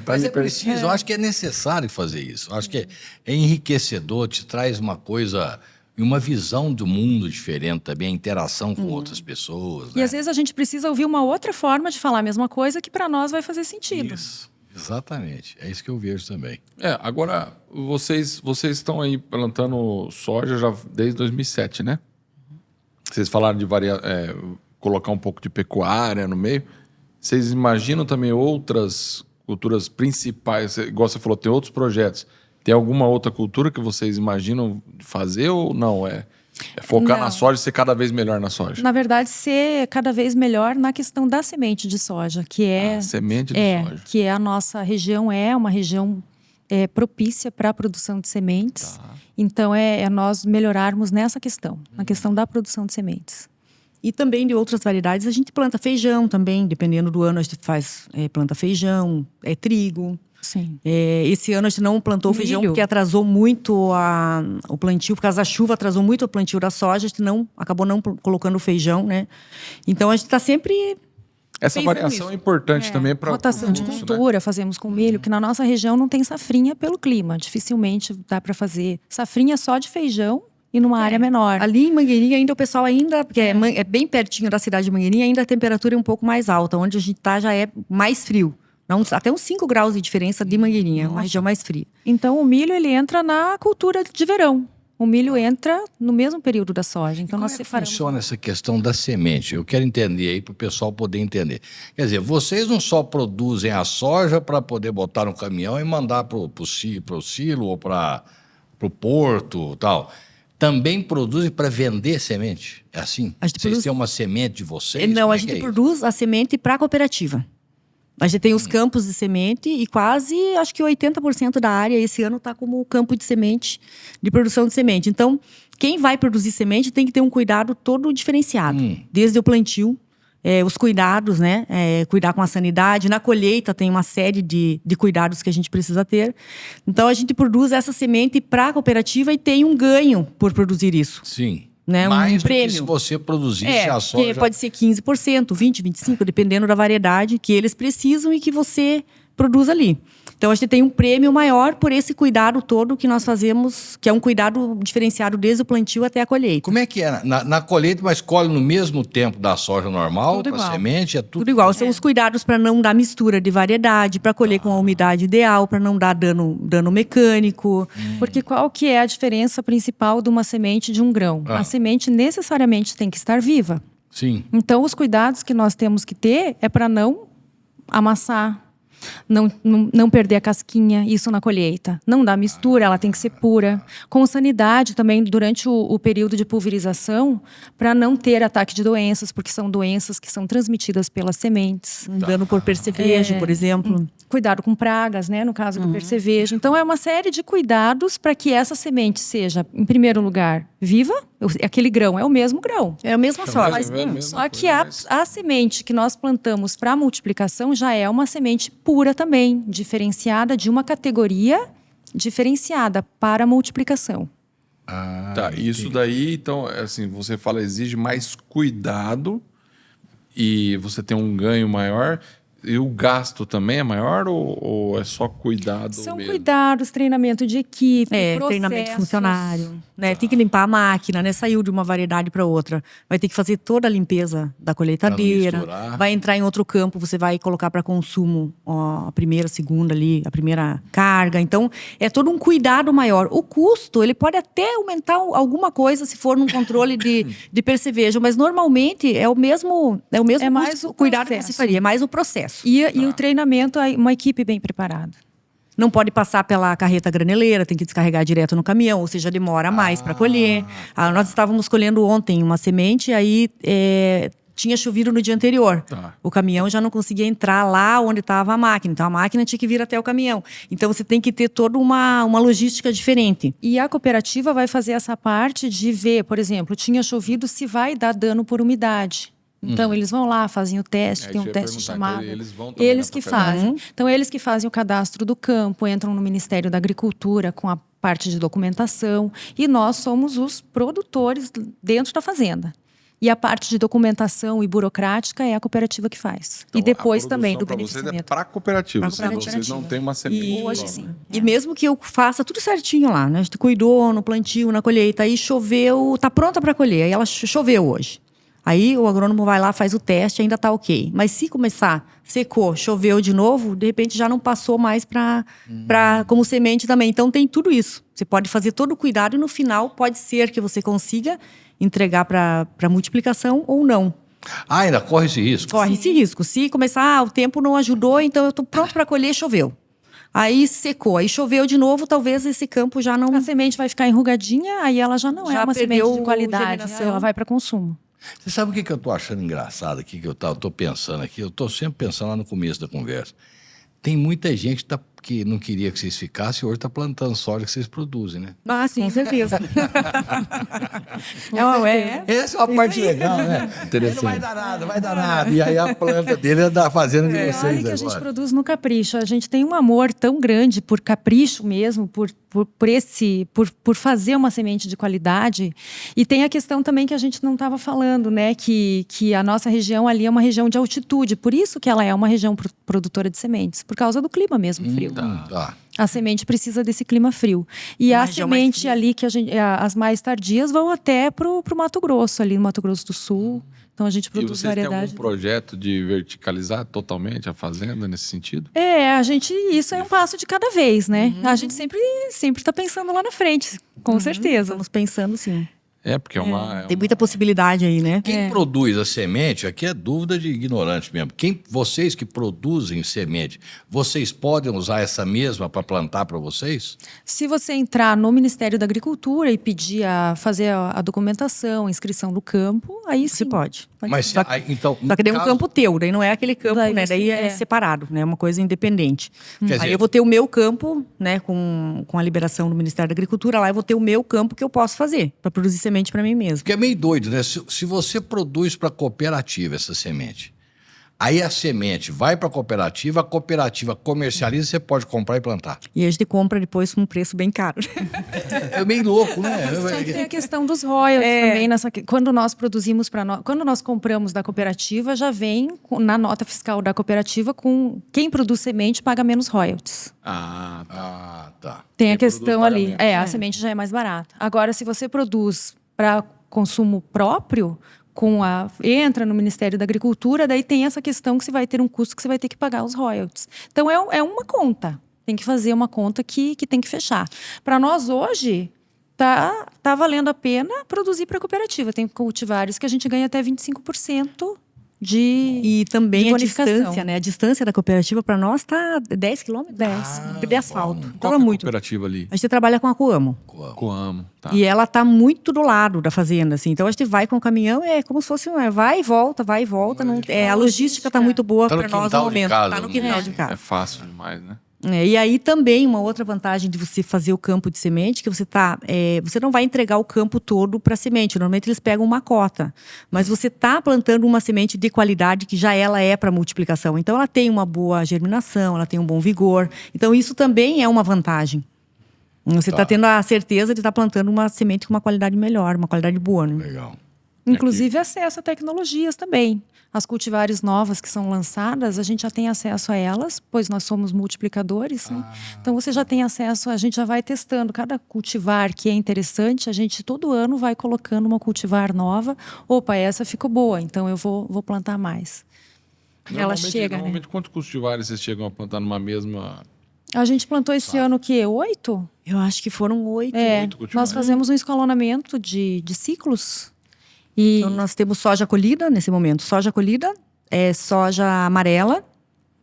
Mas é preciso, eu acho que é necessário fazer isso. Eu acho que é enriquecedor, te traz uma coisa... E uma visão do mundo diferente também, a interação com outras pessoas. E às vezes a gente precisa ouvir uma outra forma de falar a mesma coisa que para nós vai fazer sentido. Isso, exatamente. É isso que eu vejo também. Agora, vocês estão aí plantando soja já desde 2007, né? Vocês falaram de colocar um pouco de pecuária no meio. Vocês imaginam também outras culturas principais? Igual você falou, tem outros projetos. Tem alguma outra cultura que vocês imaginam fazer ou não? É focar na soja e ser cada vez melhor na soja? Na verdade, ser cada vez melhor na questão da semente de soja, que é... semente de soja. Que é a nossa região, é uma região propícia para a produção de sementes. Então, é nós melhorarmos nessa questão, na questão da produção de sementes. E também de outras variedades, a gente planta feijão também, dependendo do ano a gente faz, planta feijão, trigo. Sim. Esse ano a gente não plantou feijão Milho. porque atrasou muito o plantio, por causa da chuva atrasou muito o plantio da soja, a gente acabou não colocando feijão, né? Então a gente está sempre Essa pensando variação nisso. é importante também para Rotação de cultura, fazemos com milho, que na nossa região não tem safrinha pelo clima. Dificilmente dá para fazer safrinha só de feijão e numa área menor. Ali em Mangueirinha ainda o pessoal porque é bem pertinho da cidade de Mangueirinha, ainda a temperatura é um pouco mais alta. Onde a gente está já é mais frio. Até uns 5 graus de diferença de Mangueirinha, uma região mais fria. Então, o milho ele entra na cultura de verão. O milho entra no mesmo período da soja. Então, nós separamos. Funciona essa questão da semente? Eu quero entender aí para o pessoal poder entender. Quer dizer, vocês não só produzem a soja para poder botar no caminhão e mandar para o silo ou para o porto e tal. Também produzem para vender semente? É assim? A gente Vocês têm uma semente de vocês? Não, Como a é que gente é produz a semente para a cooperativa. A gente tem os campos de semente e quase, acho que 80% da área esse ano está como campo de semente, de produção de semente. Então, quem vai produzir semente tem que ter um cuidado todo diferenciado. Desde o plantio, os cuidados, né? Cuidar com a sanidade. Na colheita tem uma série de cuidados que a gente precisa ter. Então, a gente produz essa semente para a cooperativa e tem um ganho por produzir isso. Sim. Né? Mais Um do prêmio. que se você produzisse a Que soja. pode ser 15%, 20%, 25%, dependendo da variedade que eles precisam e que você produz ali. Então, a gente tem um prêmio maior por esse cuidado todo que nós fazemos, que é um cuidado diferenciado desde o plantio até a colheita. Como é que é? Na colheita, mas colhe no mesmo tempo da soja normal, Tudo com a igual. semente? É Tudo igual. São os cuidados para não dar mistura de variedade, para colher com a umidade ideal, para não dar dano mecânico. Porque qual que é a diferença principal de uma semente de um grão? A semente necessariamente tem que estar viva. Sim. Então, os cuidados que nós temos que ter é para não amassar, não perder a casquinha, isso na colheita. Não dá mistura, ela tem que ser pura. Com sanidade também durante o período de pulverização, para não ter ataque de doenças, porque são doenças que são transmitidas pelas sementes. Um dano por percevejo, por exemplo. Cuidado com pragas, né, no caso do percevejo. Então, é uma série de cuidados para que essa semente seja, em primeiro lugar, viva. Aquele grão é o mesmo grão. É a mesma soja. Só que a semente que nós plantamos para multiplicação já é uma semente pura também, diferenciada de uma categoria diferenciada para multiplicação. Tá, isso daí, então, assim, você fala, exige mais cuidado e você tem um ganho maior. E o gasto também é maior ou é só cuidado São mesmo? cuidados, treinamento de equipe, Treinamento de processos. funcionário. Né? Tem que limpar a máquina, né? Saiu de uma variedade para outra. Vai ter que fazer toda a limpeza da colheitadeira. misturar. Vai entrar em outro campo, você vai colocar para consumo a primeira, a segunda ali, a primeira carga. Então, é todo um cuidado maior. O custo, ele pode até aumentar alguma coisa se for num controle de percevejo, mas normalmente é o mesmo É mais custo, o cuidado que processo. você faria, é mais o processo. E o treinamento, uma equipe bem preparada. Não pode passar pela carreta graneleira, tem que descarregar direto no caminhão, ou seja, demora mais para colher. Nós estávamos colhendo ontem uma semente, aí tinha chovido no dia anterior. O caminhão já não conseguia entrar lá onde estava a máquina. Então, a máquina tinha que vir até o caminhão. Então, você tem que ter toda uma logística diferente. E a cooperativa vai fazer essa parte de ver, por exemplo, tinha chovido, se vai dar dano por umidade. Então, eles vão lá, fazem o teste, tem um teste chamado. Eles vão também Eles na que propriedade. fazem. Então, eles que fazem o cadastro do campo, entram no Ministério da Agricultura com a parte de documentação. E nós somos os produtores dentro da fazenda. E a parte de documentação e burocrática é a cooperativa que faz. Então, e depois a também do produção pra vocês é beneficiamento. para a cooperativa. Pra Vocês cooperativa. não têm uma semente. Hoje própria. sim. E mesmo que eu faça tudo certinho lá, né? A gente cuidou no plantio, na colheita, aí choveu, tá pronta para colher, aí ela choveu hoje. Aí o agrônomo vai lá, faz o teste, ainda tá ok. Mas se começar, secou, choveu de novo, de repente já não passou mais para como semente também. Então tem tudo isso. Você pode fazer todo o cuidado e no final pode ser que você consiga entregar para multiplicação ou não. Ainda corre esse risco? Corre esse risco. Se começar, o tempo não ajudou, então eu estou pronto para colher, choveu. Aí secou, aí choveu de novo, talvez esse campo já não... A semente vai ficar enrugadinha, aí ela já não é Já uma semente perdeu de qualidade, germinação. ela vai para consumo. Você sabe o que eu estou achando engraçado aqui, que eu estou pensando aqui? Eu estou sempre pensando lá no começo da conversa. Tem muita gente que não queria que vocês ficassem, hoje está plantando soja que vocês produzem, né? Ah, sim, com certeza. Essa é uma parte legal, né? Interessante. Não vai dar nada. E aí a planta dele é da fazenda de Olha vocês que a gente agora. produz no capricho. A gente tem um amor tão grande por capricho mesmo, por fazer uma semente de qualidade. E tem a questão também que a gente não estava falando, né? Que a nossa região ali é uma região de altitude. Por isso que ela é uma região produtora de sementes. Por causa do clima mesmo frio. Tá. A semente precisa desse clima frio. E Uma a região mais semente fria. ali, as mais tardias, vão até pro Mato Grosso, ali no Mato Grosso do Sul. Então a gente E produz vocês têm variedade. algum projeto de verticalizar totalmente a fazenda nesse sentido? Isso é um passo de cada vez, né? A gente sempre está pensando lá na frente, com certeza. Estamos pensando, sim. Porque Tem muita possibilidade aí, né? Quem produz a semente, aqui é dúvida de ignorante mesmo. Vocês que produzem semente, vocês podem usar essa mesma para plantar para vocês? Se você entrar no Ministério da Agricultura e pedir fazer a documentação, a inscrição do campo, aí Você sim. pode. Mas então, Só que daí é um campo teu, daí não é aquele campo, Daí né? você- Daí é é. separado, né? É uma coisa independente. Quer Aí dizer- eu vou ter o meu campo, né? Com a liberação do Ministério da Agricultura, lá eu vou ter o meu campo que eu posso fazer para produzir semente para mim mesmo. Porque é meio doido, né? Se você produz para cooperativa essa semente, aí a semente vai para a cooperativa comercializa, você pode comprar e plantar. E a gente compra depois com um preço bem caro. É meio louco, né? Só que tem a questão dos royalties também. Quando nós produzimos quando nós compramos da cooperativa, já vem na nota fiscal da cooperativa com quem produz semente paga menos royalties. Ah, tá. Tem a Quem produz questão paga ali. menos. A semente já é mais barata. Agora, se você produz para consumo próprio, entra no Ministério da Agricultura, daí tem essa questão que você vai ter um custo que você vai ter que pagar os royalties. Então, é uma conta. Tem que fazer uma conta que tem que fechar. Para nós, hoje, tá valendo a pena produzir para a cooperativa. Tem cultivares que a gente ganha até 25% E também de a bonificação. distância, né? A distância da cooperativa para nós tá 10 quilômetros. 10 de asfalto. Então Qual é que é a muito. cooperativa ali? A gente trabalha com a Coamo. Coamo, tá. E ela tá muito do lado da fazenda, assim. Então a gente vai com o caminhão, é como se fosse vai e volta. Não, a logística tá muito boa Tá no para nós quintal no de momento. casa, Tá no né? quintal de casa. É fácil demais, né? E aí também uma outra vantagem de você fazer o campo de semente, que você não vai entregar o campo todo para semente. Normalmente eles pegam uma cota, mas você está plantando uma semente de qualidade que já ela é para multiplicação. Então ela tem uma boa germinação, ela tem um bom vigor. Então isso também é uma vantagem. Você está tendo a certeza de estar plantando uma semente com uma qualidade melhor, uma qualidade boa, né? Legal. Inclusive acesso a tecnologias também. As cultivares novas que são lançadas, a gente já tem acesso a elas, pois nós somos multiplicadores, né? Então você já tem acesso, a gente já vai testando cada cultivar que é interessante, a gente todo ano vai colocando uma cultivar nova. Opa, essa ficou boa, então eu vou plantar mais. Ela chega, né? Normalmente, quantos cultivares vocês chegam a plantar numa mesma... A gente plantou esse ano o quê? 8? Eu acho que foram 8. cultivares. Nós fazemos um escalonamento de ciclos. E Então nós temos soja colhida nesse momento. Soja colhida, soja amarela,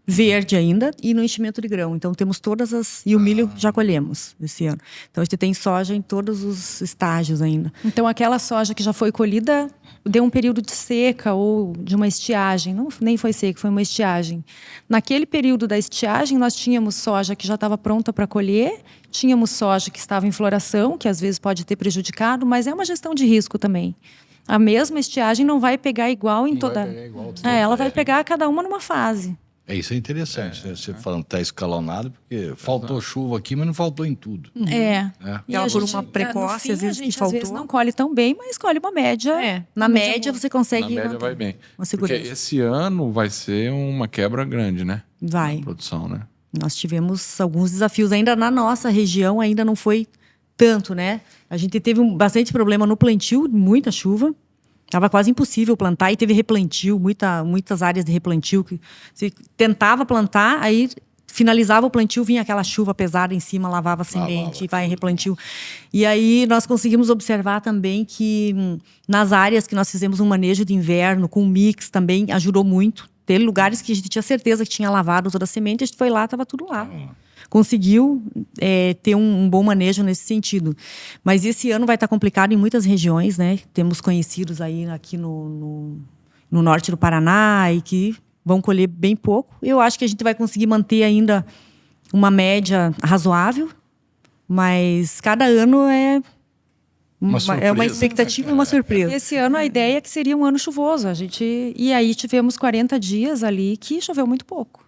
verde ainda e no enchimento de grão. Então temos todas as... E o milho já colhemos esse ano. Então a gente tem soja em todos os estágios ainda. então aquela soja que já foi colhida deu um período de seca ou de uma estiagem. Não, nem foi seca, foi uma estiagem. Naquele período da estiagem, nós tínhamos soja que já estava pronta para colher, tínhamos soja que estava em floração, que às vezes pode ter prejudicado, mas é uma gestão de risco também. A mesma estiagem não vai pegar igual em toda... ela vai pegar cada uma numa fase. Isso é interessante, né? Você falando que tá escalonado, porque faltou chuva aqui, mas não faltou em tudo. E a por gente, uma precoce, no fim, às vezes, a gente que às vezes faltou. não colhe tão bem, mas colhe uma média. Na média você Na consegue... média manter vai bem. uma Porque segurança. esse ano vai ser uma quebra grande, né? Vai. Na produção, né? Nós tivemos alguns desafios ainda na nossa região, ainda não foi tanto, né? A gente teve bastante problema no plantio, muita chuva. Estava quase impossível plantar e teve replantio, muitas áreas de replantio. Que você tentava plantar, aí finalizava o plantio, vinha aquela chuva pesada em cima, lavava a semente, vai replantio. E aí nós conseguimos observar também que nas áreas que nós fizemos um manejo de inverno, com mix também, ajudou muito. Teve lugares que a gente tinha certeza que tinha lavado toda a semente, a gente foi lá, estava tudo lá. Conseguiu ter um bom manejo nesse sentido. Mas esse ano vai estar complicado em muitas regiões, né? Temos conhecidos aí aqui no norte do Paraná e que vão colher bem pouco. Eu acho que a gente vai conseguir manter ainda uma média razoável, mas cada ano é uma expectativa e uma surpresa. Esse ano a ideia é que seria um ano chuvoso. E aí tivemos 40 dias ali que choveu muito pouco.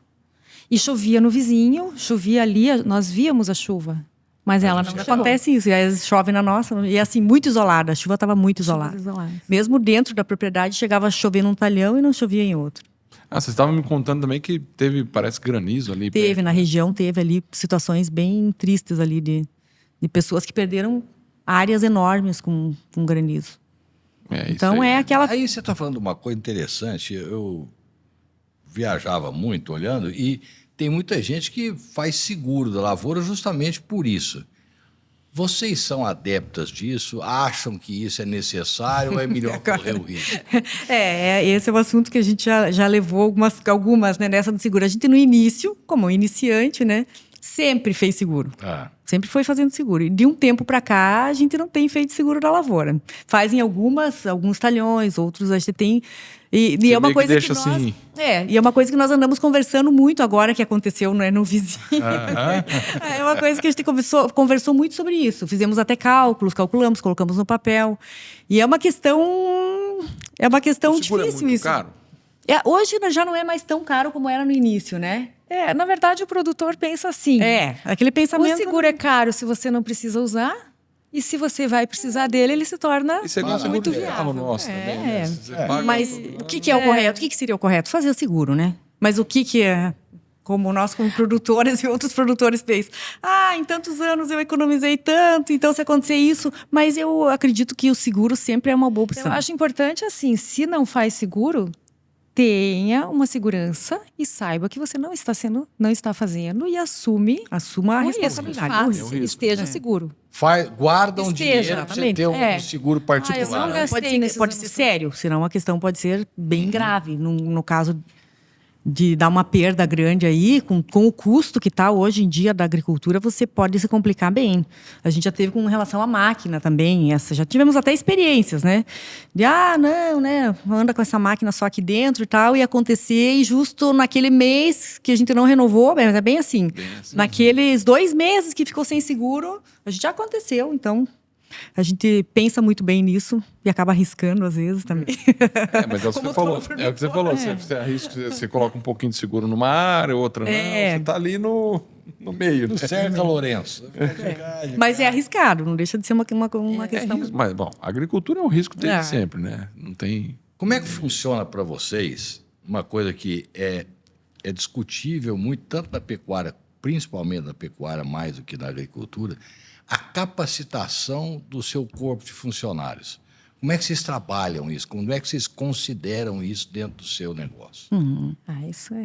E chovia no vizinho, chovia ali, nós víamos a chuva. Mas ela não chegou. Acontece isso, e às vezes chove na nossa, e assim, muito isolada, a chuva estava muito isolada. Mesmo dentro da propriedade, chegava a chover num talhão e não chovia em outro. Vocês estavam me contando também que teve, parece, granizo ali. Teve, na região, teve ali situações bem tristes ali de pessoas que perderam áreas enormes com granizo. Então é aquela... Aí você está falando de uma coisa interessante, eu viajava muito olhando e tem muita gente que faz seguro da lavoura justamente por isso. Vocês são adeptas disso? Acham que isso é necessário ou é melhor correr o risco? Esse é um assunto que a gente já levou algumas né, nessa do seguro. A gente, no início, como iniciante, né, sempre fez seguro. Sempre foi fazendo seguro. E de um tempo para cá, a gente não tem feito seguro da lavoura. Fazem alguns talhões, outros a gente tem... E é uma coisa que nós... Assim... e é uma coisa que nós andamos conversando muito agora, que aconteceu, né, no vizinho. É uma coisa que a gente conversou muito sobre isso. Fizemos até calculamos, colocamos no papel. E é uma questão o seguro difícil é muito isso. Caro? Hoje já não é mais tão caro como era no início, né? Na verdade, o produtor pensa assim. Aquele pensamento... O seguro é caro se você não precisa usar. E se você vai precisar dele, ele se torna muito viável. Nossa, também, né? Mas o que é o correto? O que seria o correto? Fazer o seguro, né? Mas o que é... Como nós, como produtores e outros produtores fez. Em tantos anos eu economizei tanto, então se acontecer isso... Mas eu acredito que o seguro sempre é uma boa opção. Eu acho importante, assim, se não faz seguro... Tenha uma segurança e saiba que você não está fazendo e assuma a responsabilidade. Esteja seguro. Guarda um dinheiro para você ter um seguro particular. Pode ser sério, senão a questão pode ser bem grave. No caso de dar uma perda grande aí, com o custo que está hoje em dia da agricultura, você pode se complicar bem. A gente já teve com relação à máquina também, já tivemos até experiências, né? De, não, né? Anda com essa máquina só aqui dentro e tal, e acontecer, e justo naquele mês que a gente não renovou, mas é bem assim. Naqueles 2 meses que ficou sem seguro, a gente já aconteceu, então... A gente pensa muito bem nisso e acaba arriscando às vezes também. Mas é o que você falou. Você arrisca, você coloca um pouquinho de seguro numa área, outra não. Você está ali no meio. No certo, Lourenço. Mas é arriscado, não deixa de ser uma questão. Mas, bom, a agricultura é um risco desde sempre, né? Não tem... Como é que funciona para vocês uma coisa que é discutível muito, tanto na pecuária, principalmente na pecuária, mais do que na agricultura, a capacitação do seu corpo de funcionários. Como é que vocês trabalham isso? Como é que vocês consideram isso dentro do seu negócio? Isso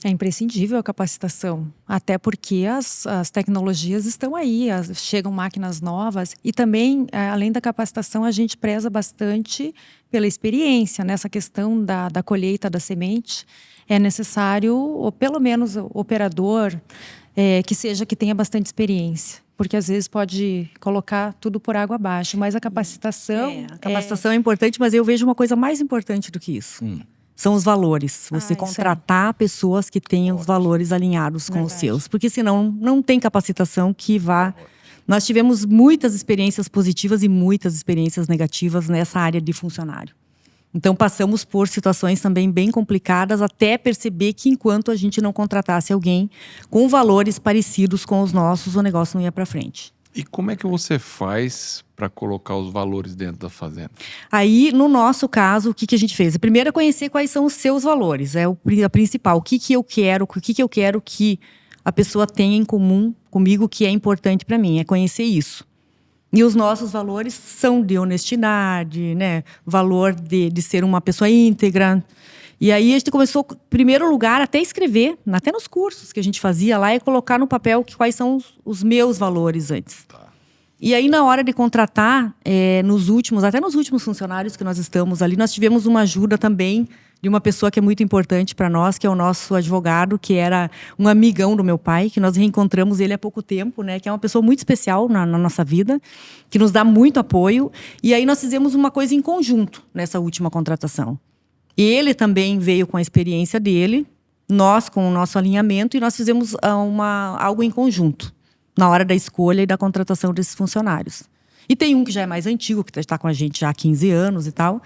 é imprescindível a capacitação, até porque as tecnologias estão aí, chegam máquinas novas e também, além da capacitação, a gente preza bastante pela experiência nessa questão da colheita da semente. É necessário, ou pelo menos o operador, que tenha bastante experiência. Porque às vezes pode colocar tudo por água abaixo, mas a capacitação... A capacitação é importante, mas eu vejo uma coisa mais importante do que isso. São os valores. Você contratar pessoas que tenham os valores alinhados com os seus. Porque senão não tem capacitação que vá... Nós tivemos muitas experiências positivas e muitas experiências negativas nessa área de funcionário. Então, passamos por situações também bem complicadas até perceber que enquanto a gente não contratasse alguém com valores parecidos com os nossos, o negócio não ia para frente. E como é que você faz para colocar os valores dentro da fazenda? Aí, no nosso caso, o que a gente fez? Primeiro é conhecer quais são os seus valores. É a principal. O que eu quero, que a pessoa tenha em comum comigo que é importante para mim. É conhecer isso. E os nossos valores são de honestidade, né? Valor de ser uma pessoa íntegra. E aí a gente começou, em primeiro lugar, até escrever, até nos cursos que a gente fazia lá, e colocar no papel quais são os meus valores antes. E aí, na hora de contratar, até nos últimos funcionários que nós estamos ali, nós tivemos uma ajuda também de uma pessoa que é muito importante para nós, que é o nosso advogado, que era um amigão do meu pai, que nós reencontramos ele há pouco tempo, né? Que é uma pessoa muito especial na nossa vida, que nos dá muito apoio. E aí nós fizemos uma coisa em conjunto nessa última contratação. Ele também veio com a experiência dele, nós com o nosso alinhamento, e nós fizemos algo em conjunto na hora da escolha e da contratação desses funcionários. E tem um que já é mais antigo, que está com a gente já há 15 anos e tal.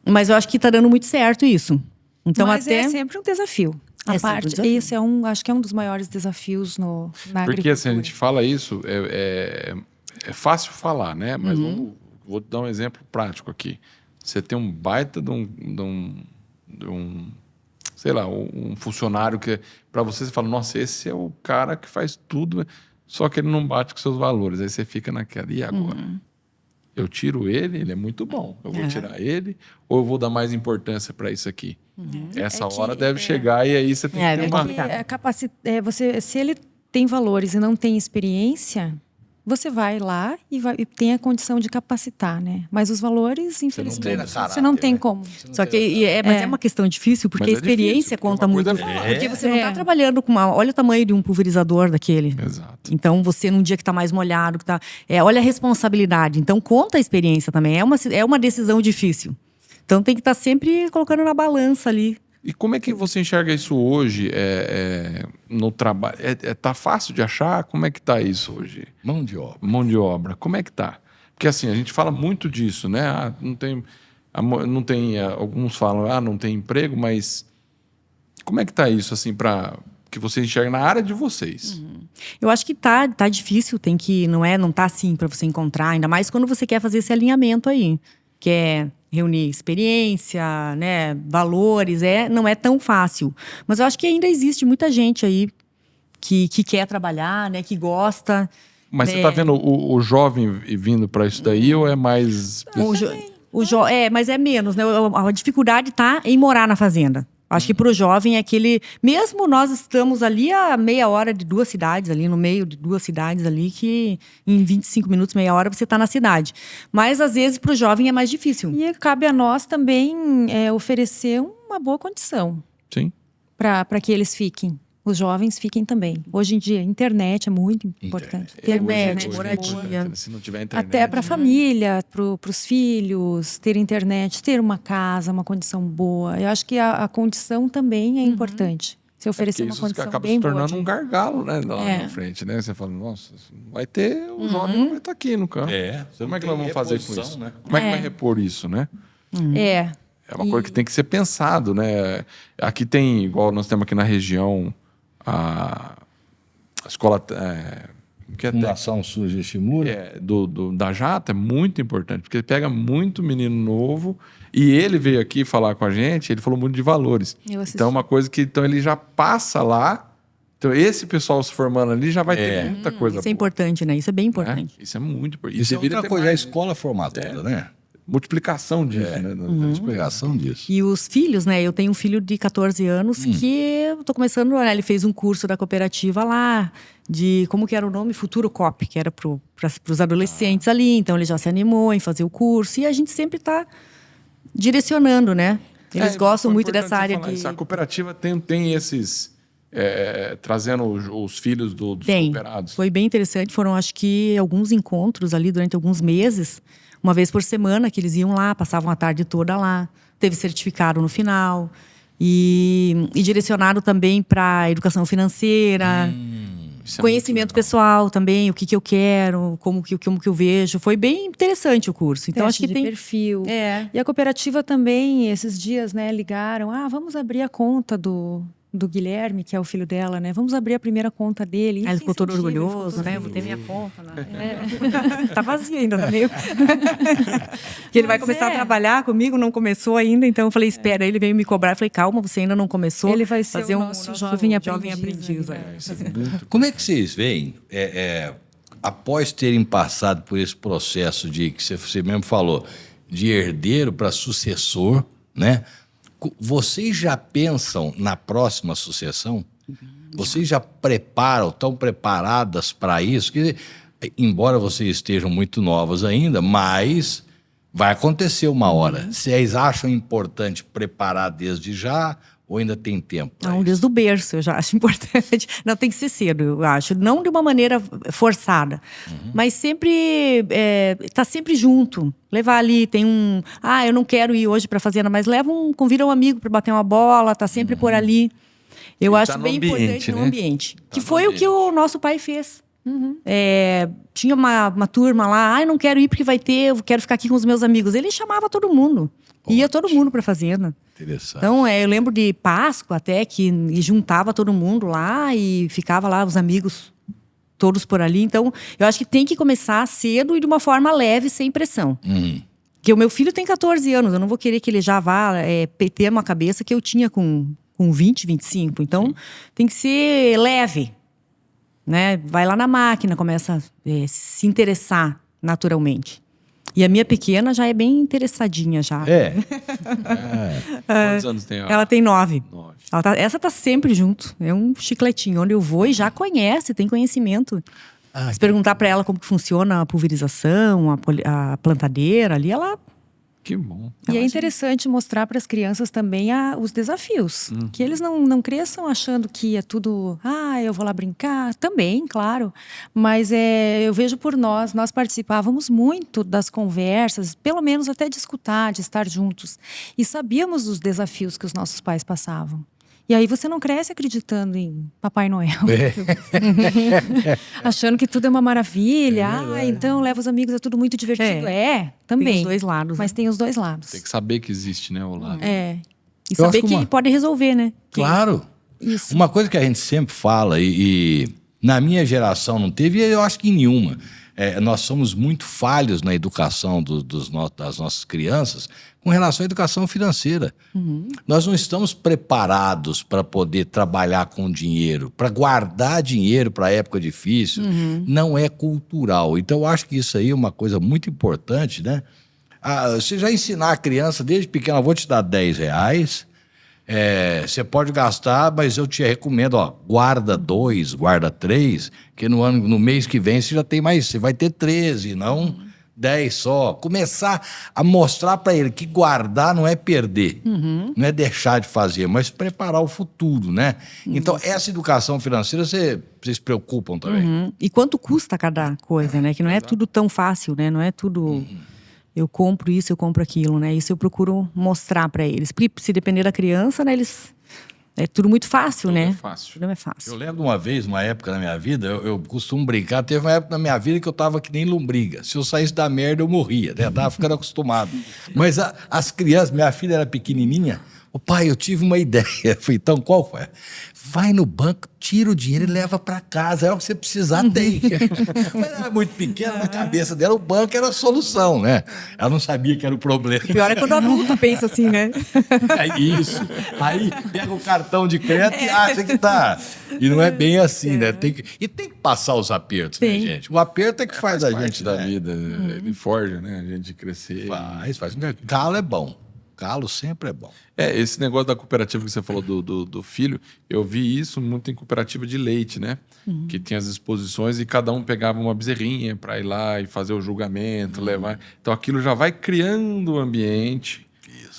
Mas eu acho que está dando muito certo isso. Então, mas até... é sempre um desafio. Esse acho que é um dos maiores desafios na agricultura. Porque assim, a gente fala isso, é fácil falar, né? Mas vou te dar um exemplo prático aqui. Você tem um baita de um sei lá, um funcionário que para você fala, nossa, esse é o cara que faz tudo, só que ele não bate com seus valores. Aí você fica naquela, e agora? Eu tiro ele é muito bom. Eu vou tirar ele ou eu vou dar mais importância para isso aqui? Essa hora deve chegar e aí você tem que ter uma... Se ele tem valores e não tem experiência, você vai lá e tem a condição de capacitar, né? Mas os valores, infelizmente, você não tem como. Só que mas é uma questão difícil, porque a experiência conta muito. Porque você não está trabalhando com olha o tamanho de um pulverizador daquele. Exato. Então, você num dia que está mais molhado, olha a responsabilidade. Então, conta a experiência também. É uma decisão difícil. Então, tem que estar sempre colocando na balança ali. E como é que você enxerga isso hoje no trabalho? Tá fácil de achar? Como é que tá isso hoje? Mão de obra. Mão de obra. Como é que tá? Porque assim, a gente fala muito disso, né? Não tem alguns falam, não tem emprego, mas como é que tá isso, assim, para que você enxerga na área de vocês? Eu acho que tá difícil, não tá assim para você encontrar, ainda mais quando você quer fazer esse alinhamento aí, que é reunir experiência, né, valores, não é tão fácil. Mas eu acho que ainda existe muita gente aí que quer trabalhar, né, que gosta. Mas você está vendo o jovem vindo para isso daí ou é mais... Mas é menos, né? A dificuldade está em morar na fazenda. Acho que para o jovem é aquele... Mesmo nós estamos ali a meia hora de duas cidades, ali no meio de duas cidades ali, que em 25 minutos, meia hora, você está na cidade. Mas, às vezes, para o jovem é mais difícil. E cabe a nós também oferecer uma boa condição. Sim. Para que eles fiquem. Os jovens fiquem também. Hoje em dia, a internet é muito importante. Internet, moradia. Se não tiver internet... Até para a família, para os filhos, ter internet, ter uma casa, uma condição boa. Eu acho que a condição também é importante. Se oferecer uma condição acaba bem se tornando boa. um gargalo, né? Lá na frente, né? Você fala, nossa, vai ter... O jovem não vai estar aqui no campo. Como é que nós vamos fazer com isso? Né? Como é que vai repor isso, né? É uma coisa que tem que ser pensado, né? Aqui tem, igual nós temos aqui na região... A escola Fundação Suja Shimura da Jata é muito importante, porque ele pega muito menino novo e ele veio aqui falar com a gente, ele falou muito de valores. Então é uma coisa que ele já passa lá, então esse pessoal se formando ali já vai ter muita coisa Isso é importante, né? Isso é bem importante. Isso é muito importante. Isso é outra coisa, a escola formadora, né? Multiplicação disso, né? Multiplicação disso. E os filhos, né? Eu tenho um filho de 14 anos que eu tô começando, ele fez um curso da cooperativa lá, de como que era o nome? Futuro Cop, que era para os adolescentes ali. Então ele já se animou em fazer o curso. E a gente sempre está direcionando, né? Eles gostam muito dessa área de... A cooperativa tem esses... trazendo os filhos dos cooperados. Foi bem interessante. Foram, acho que, alguns encontros ali durante alguns meses. Uma vez por semana que eles iam lá, passavam a tarde toda lá. Teve certificado no final. E direcionado também para educação financeira. Conhecimento pessoal também, o que eu quero, como que eu vejo. Foi bem interessante o curso. Então, acho que tem perfil. E a cooperativa também, esses dias, né, ligaram. Vamos abrir a conta do Guilherme, que é o filho dela, né? Vamos abrir a primeira conta dele. Ele ficou todo orgulhoso, né? Eu vou ter minha conta, né? Tá vazia ainda, né? Que ele vai começar a trabalhar comigo, não começou ainda, então eu falei, espera, ele veio me cobrar, eu falei, calma, você ainda não começou. Ele vai ser o nosso jovem aprendiz. Como é que vocês veem, após terem passado por esse processo de, que você mesmo falou, de herdeiro para sucessor, né? Vocês já pensam na próxima sucessão? Vocês já estão preparadas para isso? Quer dizer, embora vocês estejam muito novas ainda, mas vai acontecer uma hora. Vocês acham importante preparar desde já ou ainda tem tempo? Não, desde o berço, eu já acho importante. Não, tem que ser cedo, eu acho. Não de uma maneira forçada, mas sempre tá sempre junto. Levar ali, tem eu não quero ir hoje para a fazenda, mas convida um amigo para bater uma bola, tá sempre por ali. Eu Ele acho tá no bem ambiente, importante no né? ambiente. Que no foi o que o nosso pai fez. Tinha uma turma lá, não quero ir porque vai ter, eu quero ficar aqui com os meus amigos. Ele chamava todo mundo. Ia todo mundo pra fazenda. Interessante. Então, eu lembro de Páscoa até, que e juntava todo mundo lá e ficava lá os amigos todos por ali. Então, eu acho que tem que começar cedo e de uma forma leve, sem pressão. Porque o meu filho tem 14 anos, eu não vou querer que ele já vá ter uma cabeça que eu tinha com 20, 25. Então, tem que ser leve, né? Vai lá na máquina, começa a se interessar naturalmente. E a minha pequena já é bem interessadinha já. Quantos anos tem ela? Ela tem 9. 9. Essa tá sempre junto. É um chicletinho. Onde eu vou e já conhece, tem conhecimento. Se perguntar para ela como que funciona a pulverização, a plantadeira ali, ela... Que bom. E é interessante mostrar para as crianças também os desafios. Que eles não cresçam achando que é tudo... eu vou lá brincar. Também, claro. Mas eu vejo por nós participávamos muito das conversas, pelo menos até de escutar, de estar juntos. E sabíamos dos desafios que os nossos pais passavam. E aí você não cresce acreditando em Papai Noel. Achando que tudo é uma maravilha. Então leva os amigos, é tudo muito divertido. Também. Tem os dois lados. Mas tem os dois lados. Tem que saber que existe, né, o lado. E Eu saber acho que que pode resolver, né? Claro. Isso. Uma coisa que a gente sempre fala, e na minha geração não teve, e eu acho que em nenhuma. Nós somos muito falhos na educação das nossas crianças com relação à educação financeira. Nós não estamos preparados para poder trabalhar com dinheiro, para guardar dinheiro para a época difícil. Não é cultural. Então, eu acho que isso aí é uma coisa muito importante, né? Você já ensinar a criança desde pequena, vou te dar R$10, você pode gastar, mas eu te recomendo, guarda 2, guarda 3, que no mês que vem você já tem mais, você vai ter 13, não 10 só. Começar a mostrar para ele que guardar não é perder, não é deixar de fazer, mas preparar o futuro, né? Então, essa educação financeira, vocês se preocupam também. E quanto custa cada coisa, né? Que não é tudo tão fácil, né? Não é tudo... Eu compro isso, eu compro aquilo, né? Isso eu procuro mostrar para eles. Porque se depender da criança, né? É tudo muito fácil, né? É fácil. Tudo é fácil. Eu lembro uma vez, uma época na minha vida, eu costumo brincar, teve uma época na minha vida que eu tava que nem lombriga. Se eu saísse da merda, eu morria, né? Eu tava ficando acostumado. Mas as crianças, minha filha era pequenininha, pai, eu tive uma ideia. Eu falei, então qual foi? Vai no banco, tira o dinheiro e leva para casa. É o que você precisar, tem. Mas ela era muito pequena, na cabeça dela, o banco era a solução, né? Ela não sabia que era o problema. O pior é quando o adulto pensa assim, né? Isso. Aí pega o cartão de crédito e acha que tá. E não é bem assim, né? Tem que passar os apertos, né, gente? O aperto é que faz a gente da vida. Ele forja, né? A gente crescer. Faz. Calo é bom. Calo sempre é bom. Esse negócio da cooperativa que você falou do filho, eu vi isso muito em cooperativa de leite, né? Que tinha as exposições e cada um pegava uma bezerrinha para ir lá e fazer o julgamento, levar. Então aquilo já vai criando o ambiente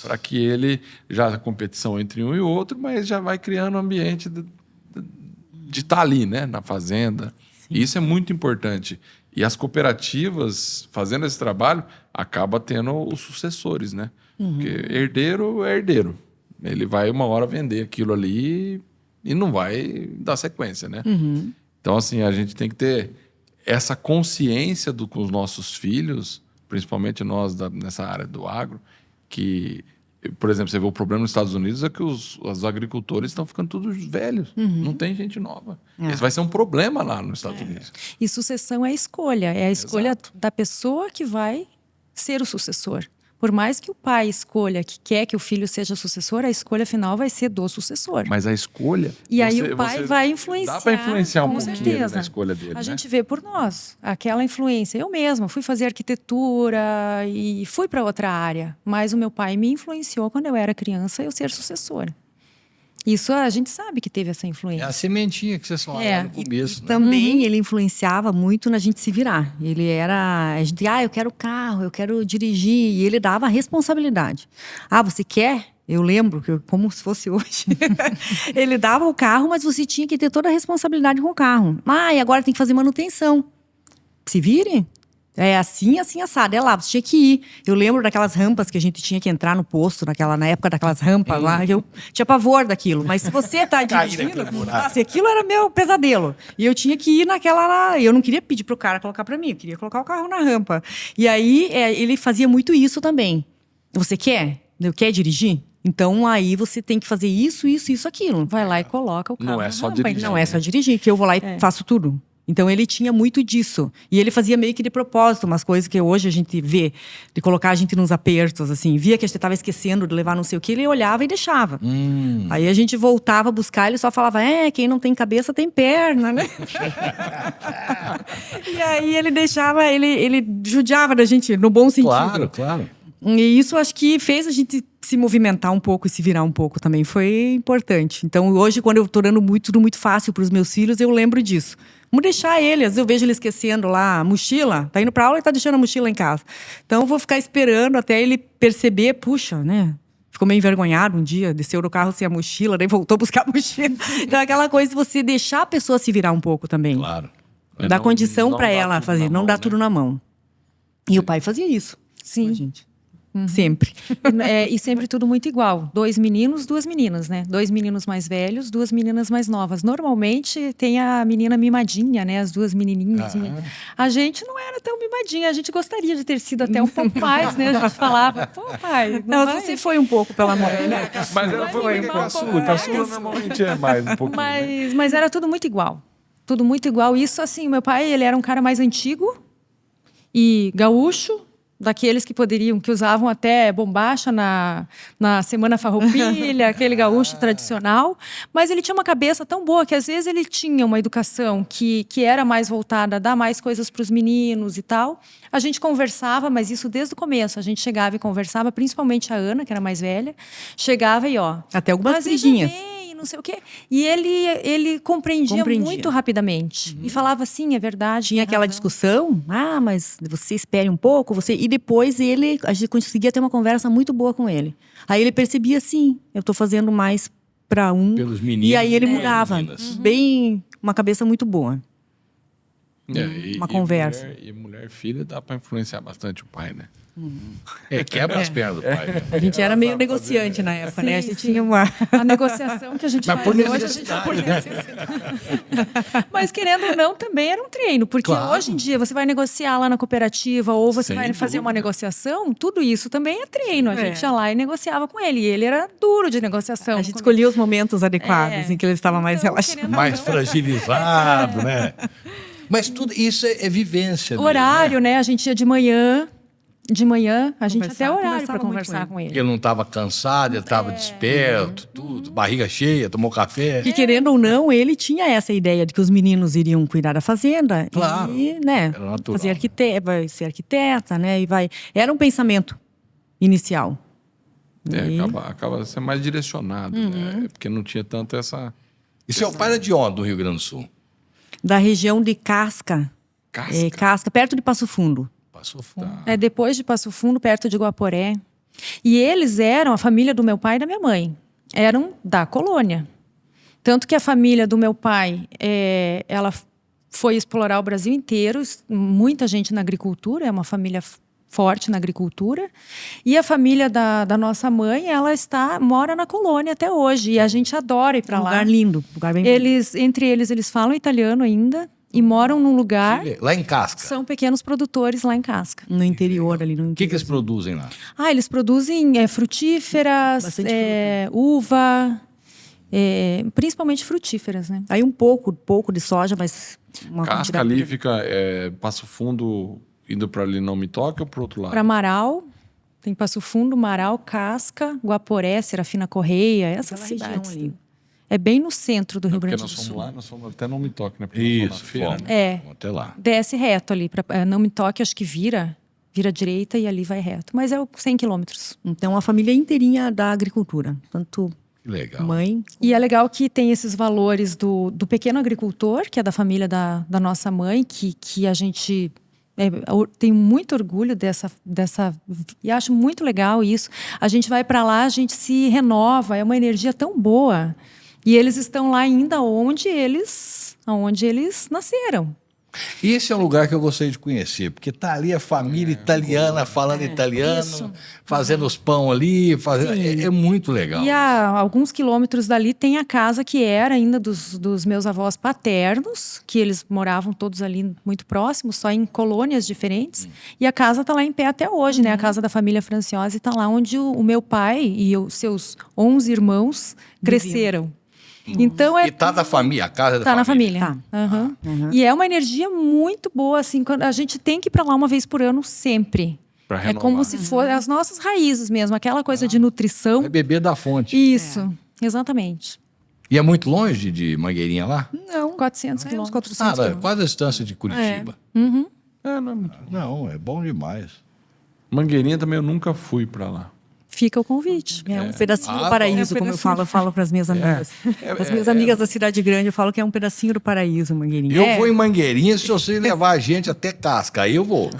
para que ele, já a competição entre um e outro, mas já vai criando o ambiente de estar ali, né? Na fazenda. E isso é muito importante. E as cooperativas, fazendo esse trabalho, acaba tendo os sucessores, né? Porque herdeiro é herdeiro. Ele vai uma hora vender aquilo ali e não vai dar sequência, né? Então, assim, a gente tem que ter essa consciência com os nossos filhos, principalmente nós nessa área do agro, que, por exemplo, você vê o problema nos Estados Unidos é que os agricultores estão ficando todos velhos. Não tem gente nova. Isso vai ser um problema lá nos Estados Unidos. E sucessão é escolha. É a escolha da pessoa que vai ser o sucessor. Por mais que o pai escolha que quer que o filho seja sucessor, a escolha final vai ser do sucessor. Mas a escolha... E aí o pai vai influenciar. Dá para influenciar um pouquinho certeza. na escolha dele, A gente vê por nós aquela influência. Eu mesma fui fazer arquitetura e fui para outra área. Mas o meu pai me influenciou quando eu era criança eu ser sucessora. Isso a gente sabe que teve essa influência. É a sementinha que vocês falaram no começo. Né? Também ele influenciava muito na gente se virar. Ele era... A gente, eu quero carro, eu quero dirigir. E ele dava a responsabilidade. Você quer? Eu lembro, como se fosse hoje. Ele dava o carro, mas você tinha que ter toda a responsabilidade com o carro. E agora tem que fazer manutenção. Se vire. É assim, assim, assado. É lá, você tinha que ir. Eu lembro daquelas rampas que a gente tinha que entrar no posto, na época daquelas rampas lá. Eu tinha pavor daquilo. Mas se você tá dirigindo, nossa, aquilo era meu pesadelo. E eu tinha que ir naquela lá. Eu não queria pedir pro cara colocar pra mim, eu queria colocar o carro na rampa. E aí, ele fazia muito isso também. Você quer? Quer dirigir? Então, aí você tem que fazer isso, aquilo. Vai lá e coloca o carro. Não é só dirigir. Não é só dirigir, que eu vou lá e faço tudo. Então, ele tinha muito disso. E ele fazia meio que de propósito, umas coisas que hoje a gente vê, de colocar a gente nos apertos, assim. Via que a gente estava esquecendo de levar não sei o que, ele olhava e deixava. Aí a gente voltava a buscar, ele só falava, quem não tem cabeça tem perna, né? E aí ele deixava, ele judiava da gente, no bom sentido. Claro. E isso acho que fez a gente se movimentar um pouco e se virar um pouco também. Foi importante. Então, hoje, quando eu tô dando tudo muito fácil para os meus filhos, eu lembro disso. Vamos deixar ele. Às vezes eu vejo ele esquecendo lá a mochila. Tá indo para aula e tá deixando a mochila em casa. Então, eu vou ficar esperando até ele perceber. Puxa, né? Ficou meio envergonhado um dia. Desceu do carro sem a mochila, daí voltou buscar a mochila. Então, aquela coisa de você deixar a pessoa se virar um pouco também. Claro. Dar condição para ela tudo fazer. na Não mão, dar né? tudo na mão. E o pai fazia isso. Sim. Com a gente. Sempre. E sempre tudo muito igual. 2 meninos, 2 meninas, né? 2 meninos mais velhos, 2 meninas mais novas. Normalmente tem a menina mimadinha, né? As 2 menininhas. A gente não era tão mimadinha. A gente gostaria de ter sido até um pouco mais, né? A gente falava, pô, pai, não vai? Você foi um pouco pela mãe, né? Mas ela foi caçula. Caçula normalmente é mais um pouquinho. Né? Mas era tudo muito igual. Tudo muito igual. Isso, assim, meu pai, ele era um cara mais antigo e gaúcho, daqueles que usavam até bombacha na Semana Farroupilha, aquele gaúcho tradicional. Mas ele tinha uma cabeça tão boa que, às vezes, ele tinha uma educação que era mais voltada a dar mais coisas para os meninos e tal. A gente conversava, mas isso desde o começo. A gente chegava e conversava, principalmente a Ana, que era mais velha. Chegava e, Até algumas mas briguinhas. não sei o quê. E ele compreendia muito rapidamente. E falava, sim, é verdade. Tinha aquela discussão, mas você espere um pouco, e depois a gente conseguia ter uma conversa muito boa com ele. Aí ele percebia, sim, eu tô fazendo mais para um. Pelos meninos. E aí ele mudava. Bem, uma cabeça muito boa. Uma conversa. E mulher e filha dá para influenciar bastante o pai, né? Quebra as pernas do pai. Né? A gente era meio negociante na época, né? A gente tinha uma... A negociação que a gente faz por hoje, a gente necessidade, por né? necessidade. Mas, querendo ou não, também era um treino. Porque Claro. hoje em dia, você vai negociar lá na cooperativa ou você Sem vai fazer dúvida. uma negociação, tudo isso também é treino. A É. gente ia lá e negociava com ele. E ele era duro de negociação. A gente escolhia os momentos adequados em que ele estava mais Então, relaxado. querendo ou Mais não, fragilizado, né? Mas tudo isso é vivência. mesmo, horário, né? A gente ia de manhã. De manhã, a gente Conversava, até horário conversava para muito conversar com com ele. Ele não estava cansado, ele estava desperto, tudo, barriga cheia, tomou café. Que, querendo ou não, ele tinha essa ideia de que os meninos iriam cuidar da fazenda. Claro. E, né, Era natural. vai ser arquiteta, né? Era um pensamento inicial. E- Acaba sendo mais direcionado, né? Porque não tinha tanto essa... E seu pai era de onde, do Rio Grande do Sul? Da região de Casca. Casca? Casca, perto de Passo Fundo. Passou fundo. É depois de Passo Fundo, perto de Guaporé. E eles eram, a família do meu pai e da minha mãe, eram da colônia. Tanto que a família do meu pai, ela foi explorar o Brasil inteiro, muita gente na agricultura, é uma família forte na agricultura. E a família da nossa mãe, ela mora na colônia até hoje. E a gente adora ir para Um lá. lugar lindo, lugar bem bonito. Entre eles falam italiano ainda e moram num lugar... Lá em Casca. São pequenos produtores lá em Casca. No interior ali. No O que eles produzem lá? Eles produzem frutíferas, Bastante uva, principalmente frutíferas, né? Aí um pouco de soja, mas uma Casca quantidade ali fica Passo Fundo indo para ali não me toque ou para outro lado? Para Marau, tem Passo Fundo, Marau, Casca, Guaporé, Serafina Correia, essas Aquela região cidades. ali. É bem no centro do Rio Porque Grande do nós fomos Sul. lá, nós fomos até não me toque, né? Porque nós fomos Isso, na feira, fomos. né? Vamos até lá. Desce reto ali, não me toque, acho que vira direita e ali vai reto. Mas é 100 quilômetros. Então, a família inteirinha da agricultura. Tanto Que legal. mãe... E é legal que tem esses valores do pequeno agricultor, que é da família da nossa mãe, que a gente tem muito orgulho dessa... E acho muito legal isso. A gente vai para lá, a gente se renova, é uma energia tão boa. E eles estão lá ainda onde eles nasceram. E esse é um lugar que eu gostaria de conhecer, porque tá ali a família italiana falando italiano, isso. fazendo os pão ali, é muito legal. E a alguns quilômetros dali tem a casa que era ainda dos meus avós paternos, que eles moravam todos ali muito próximos, só em colônias diferentes. E a casa está lá em pé até hoje, né? A casa da família Franciosi está lá onde o meu pai e os seus 11 irmãos cresceram. Então E tá da família, a casa da Tá na família. família. Aham. E é uma energia muito boa, assim, quando a gente tem que ir para lá uma vez por ano sempre. Pra É renovar. como se fosse as nossas raízes mesmo, aquela coisa de nutrição. É beber da fonte. Isso, exatamente. E é muito longe de Mangueirinha lá? Não, 400 Uns quilômetros. 400 Nada, quilômetros. quase a distância de Curitiba. Uhum. Não é muito. Não, é bom demais. Mangueirinha também eu nunca fui pra lá. Fica o convite. É um pedacinho Ah, do paraíso, é um como pedacinho. eu falo para as minhas amigas. As minhas amigas da cidade grande, eu falo que é um pedacinho do paraíso, Mangueirinha. Eu vou em Mangueirinha se você levar a gente até Casca. Aí eu vou.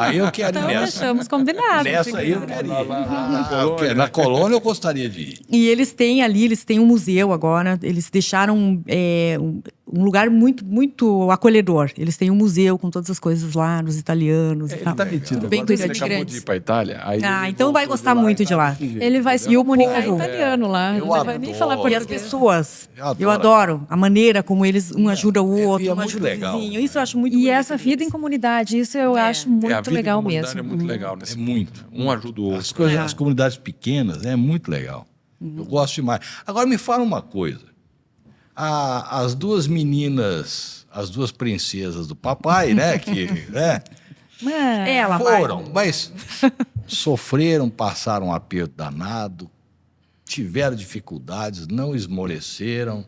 Aí eu quero ir Então, nessa. deixamos combinado. Nessa aí eu quero ir. Na colônia eu gostaria de ir. E eles têm um museu agora. Eles deixaram um lugar muito, muito acolhedor. Eles têm um museu com todas as coisas lá, dos italianos e Ele tal. tá metido. Bem Agora ele cuidadinho. acabou de ir pra Itália. Aí Ah, ele então vai voltou gostar de lá muito e de lá. desse jeito, Ele vai se entendeu? comunicar em povo. italiano lá. Eu Não vai nem falar adoro. E as português. pessoas, Eu eu adoro a maneira como eles um ajuda o outro, é um muito ajuda legal. o vizinho. Isso eu acho muito E bonito essa vida em deles. comunidade, isso eu acho A muito vida em legal comunidade mesmo. É muito legal nesse É muito. Um ajuda o outro. As comunidades pequenas é muito legal. Eu gosto demais. Agora me fala uma coisa. As duas meninas, as duas princesas do papai, né? Que, né? Ela vai. Foram, mas sofreram, passaram um aperto danado, tiveram dificuldades, não esmoreceram,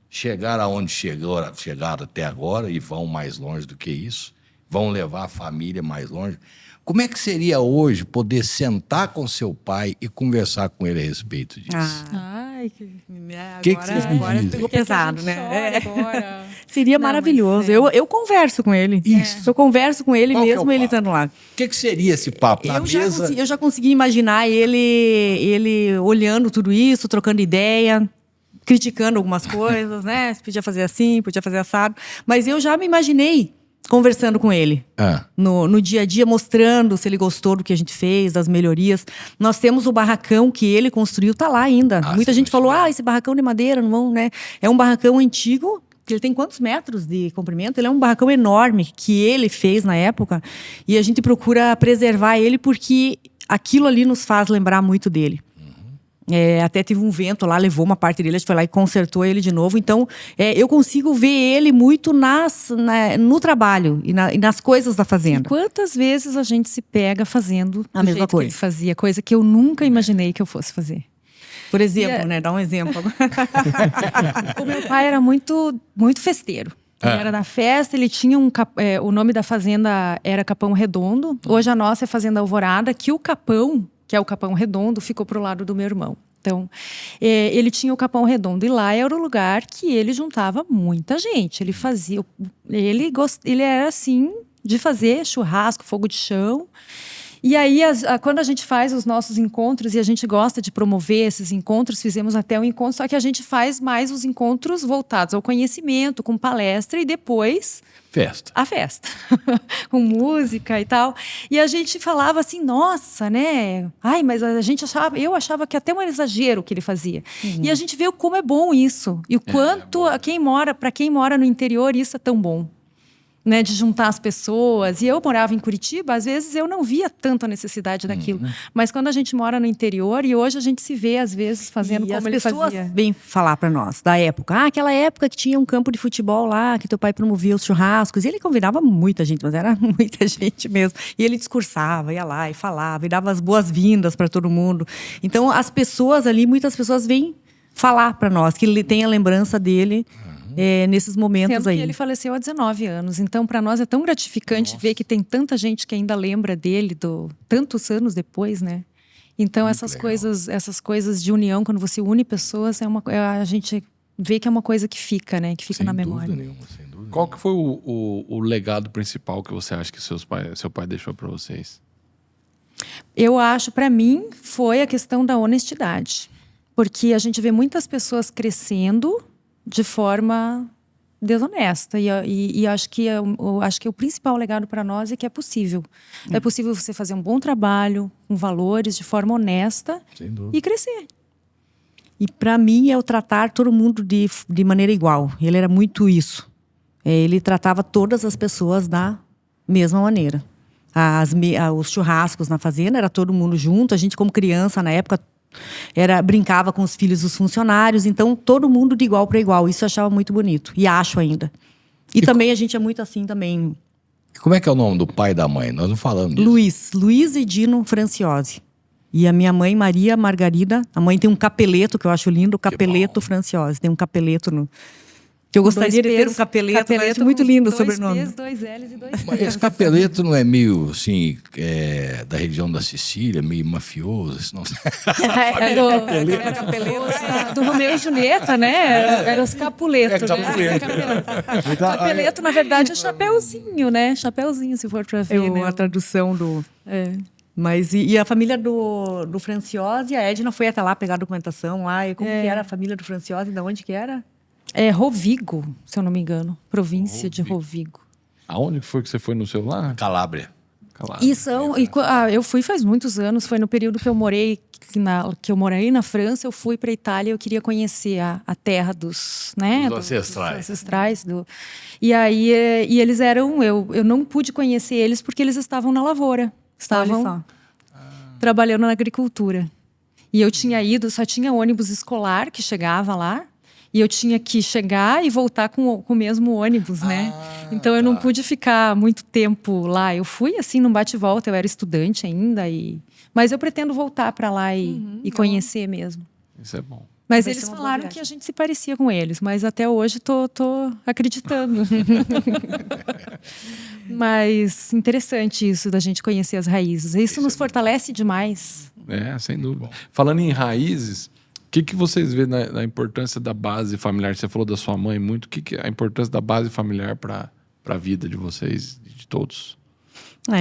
chegaram aonde chegaram até agora e vão mais longe do que isso, vão levar a família mais longe. Como é que seria hoje poder sentar com seu pai e conversar com ele a respeito disso? Ai, que... Que vocês me agora dizem? pegou pesado, né? Agora. Seria Não, maravilhoso. mas Eu converso com ele. Isso. Eu converso com ele Qual que é mesmo o ele papo? estando lá. O que seria esse papo na mesa? Eu já consegui imaginar ele olhando tudo isso, trocando ideia, criticando algumas coisas, né? Podia fazer assim, podia fazer assado. Mas eu já me imaginei conversando com ele. Ah, No dia a dia, mostrando se ele gostou do que a gente fez, das melhorias. Nós temos o barracão que ele construiu, tá lá ainda. Muita sim, gente mas falou, esse barracão de madeira, não vão, né? É um barracão antigo, que ele tem quantos metros de comprimento? Ele é um barracão enorme que ele fez na época. E a gente procura preservar ele porque aquilo ali nos faz lembrar muito dele. Até teve um vento lá, levou uma parte dele, a gente foi lá e consertou ele de novo. Então, eu consigo ver ele muito no trabalho e nas coisas da E fazenda. quantas vezes a gente se pega fazendo A do mesma jeito que coisa. ele fazia, coisa que eu nunca imaginei que eu fosse fazer. Por exemplo, né? Dá um exemplo. O meu pai era muito, muito festeiro. Ele era da festa, ele tinha o nome da fazenda era Capão Redondo. Hoje a nossa é Fazenda Alvorada, que o Capão, que é o Capão Redondo, ficou pro lado do meu irmão. Então, ele tinha o Capão Redondo e lá era o lugar que ele juntava muita gente. Ele fazia, ele era assim de fazer churrasco, fogo de chão. E aí, quando a gente faz os nossos encontros, e a gente gosta de promover esses encontros, fizemos até um encontro, só que a gente faz mais os encontros voltados ao conhecimento, com palestra, e depois festa. a festa, com música e tal. E a gente falava assim, nossa, né? Ai, mas eu achava que até um exagero o que ele fazia. E a gente vê como é bom isso. E o quanto para quem mora no interior, isso é tão bom. Né, de juntar as pessoas. E eu morava em Curitiba, às vezes eu não via tanto a necessidade daquilo. Mas quando a gente mora no interior, e hoje a gente se vê, às vezes, fazendo E como as ele pessoas fazia. vêm falar para nós da época. Aquela época que tinha um campo de futebol lá, que teu pai promovia os churrascos. E ele convidava muita gente, mas era muita gente mesmo. E ele discursava, ia lá e falava, e dava as boas-vindas para todo mundo. Então, as pessoas ali, muitas pessoas vêm falar para nós, que ele tem a lembrança dele nesses momentos Sendo aí. que ele faleceu há 19 anos. Então, para nós é tão gratificante ver que tem tanta gente que ainda lembra dele tantos anos depois, né? Então, essas coisas de união, quando você une pessoas, a gente vê que é uma coisa que fica, né? Que fica Sem na dúvida memória. nenhuma, sem dúvida. Qual que foi o legado principal que você acha que seu pai deixou para vocês? Eu acho, para mim, foi a questão da honestidade. Porque a gente vê muitas pessoas crescendo de forma desonesta. E acho que o principal legado para nós é que é possível. É possível você fazer um bom trabalho, com valores, de forma honesta e crescer. E para mim é o tratar todo mundo de maneira igual. Ele era muito isso. Ele tratava todas as pessoas da mesma maneira. Os churrascos na fazenda, era todo mundo junto. A gente, como criança, na época, brincava com os filhos dos funcionários. Então, todo mundo de igual para igual. Isso eu achava muito bonito. E acho ainda. E também a gente é muito assim também. Como é que é o nome do pai e da mãe? Nós não falamos disso. Luiz e Dino Franciose. E a minha mãe, Maria Margarida. A mãe tem um capeleto, que eu acho lindo. O capeleto Franciose. Tem um capeleto no... Que eu gostaria de ter um capeleto. Acho muito lindo o sobrenome. 2 L's e 2 Mas esse capeleto não é meio, assim, da região da Sicília, meio mafioso? Isso não... do Romeu e Julieta, né? Era os Capuleto. Capeleto, na verdade, é chapeuzinho, né? Chapeuzinho, se for para ver. É uma tradução do... Mas e a família do Franciose, a Edna foi até lá pegar a documentação lá. E como que era a família do Franciose? De onde que era? É Rovigo, se eu não me engano. Província de Rovigo. Aonde foi que você foi no celular? Calábria. Eu fui faz muitos anos. Foi no período que eu morei na França. Eu fui para a Itália. Eu queria conhecer a terra dos ancestrais. E aí eles eram... Eu não pude conhecer eles porque eles estavam na lavoura. Estavam trabalhando na agricultura. E eu tinha ido... Só tinha ônibus escolar que chegava lá. E eu tinha que chegar e voltar com o mesmo ônibus, né? Então, eu não pude ficar muito tempo lá. Eu fui, assim, num bate-volta. Eu era estudante ainda. Mas eu pretendo voltar para lá e conhecer mesmo. Isso é bom. Mas eles falaram que a gente se parecia com eles. Mas até hoje tô acreditando. Mas interessante isso da gente conhecer as raízes. Isso nos fortalece demais. Sem dúvida. Falando em raízes... O que vocês vêem na importância da base familiar? Você falou da sua mãe muito. O que é a importância da base familiar para a vida de vocês, de todos?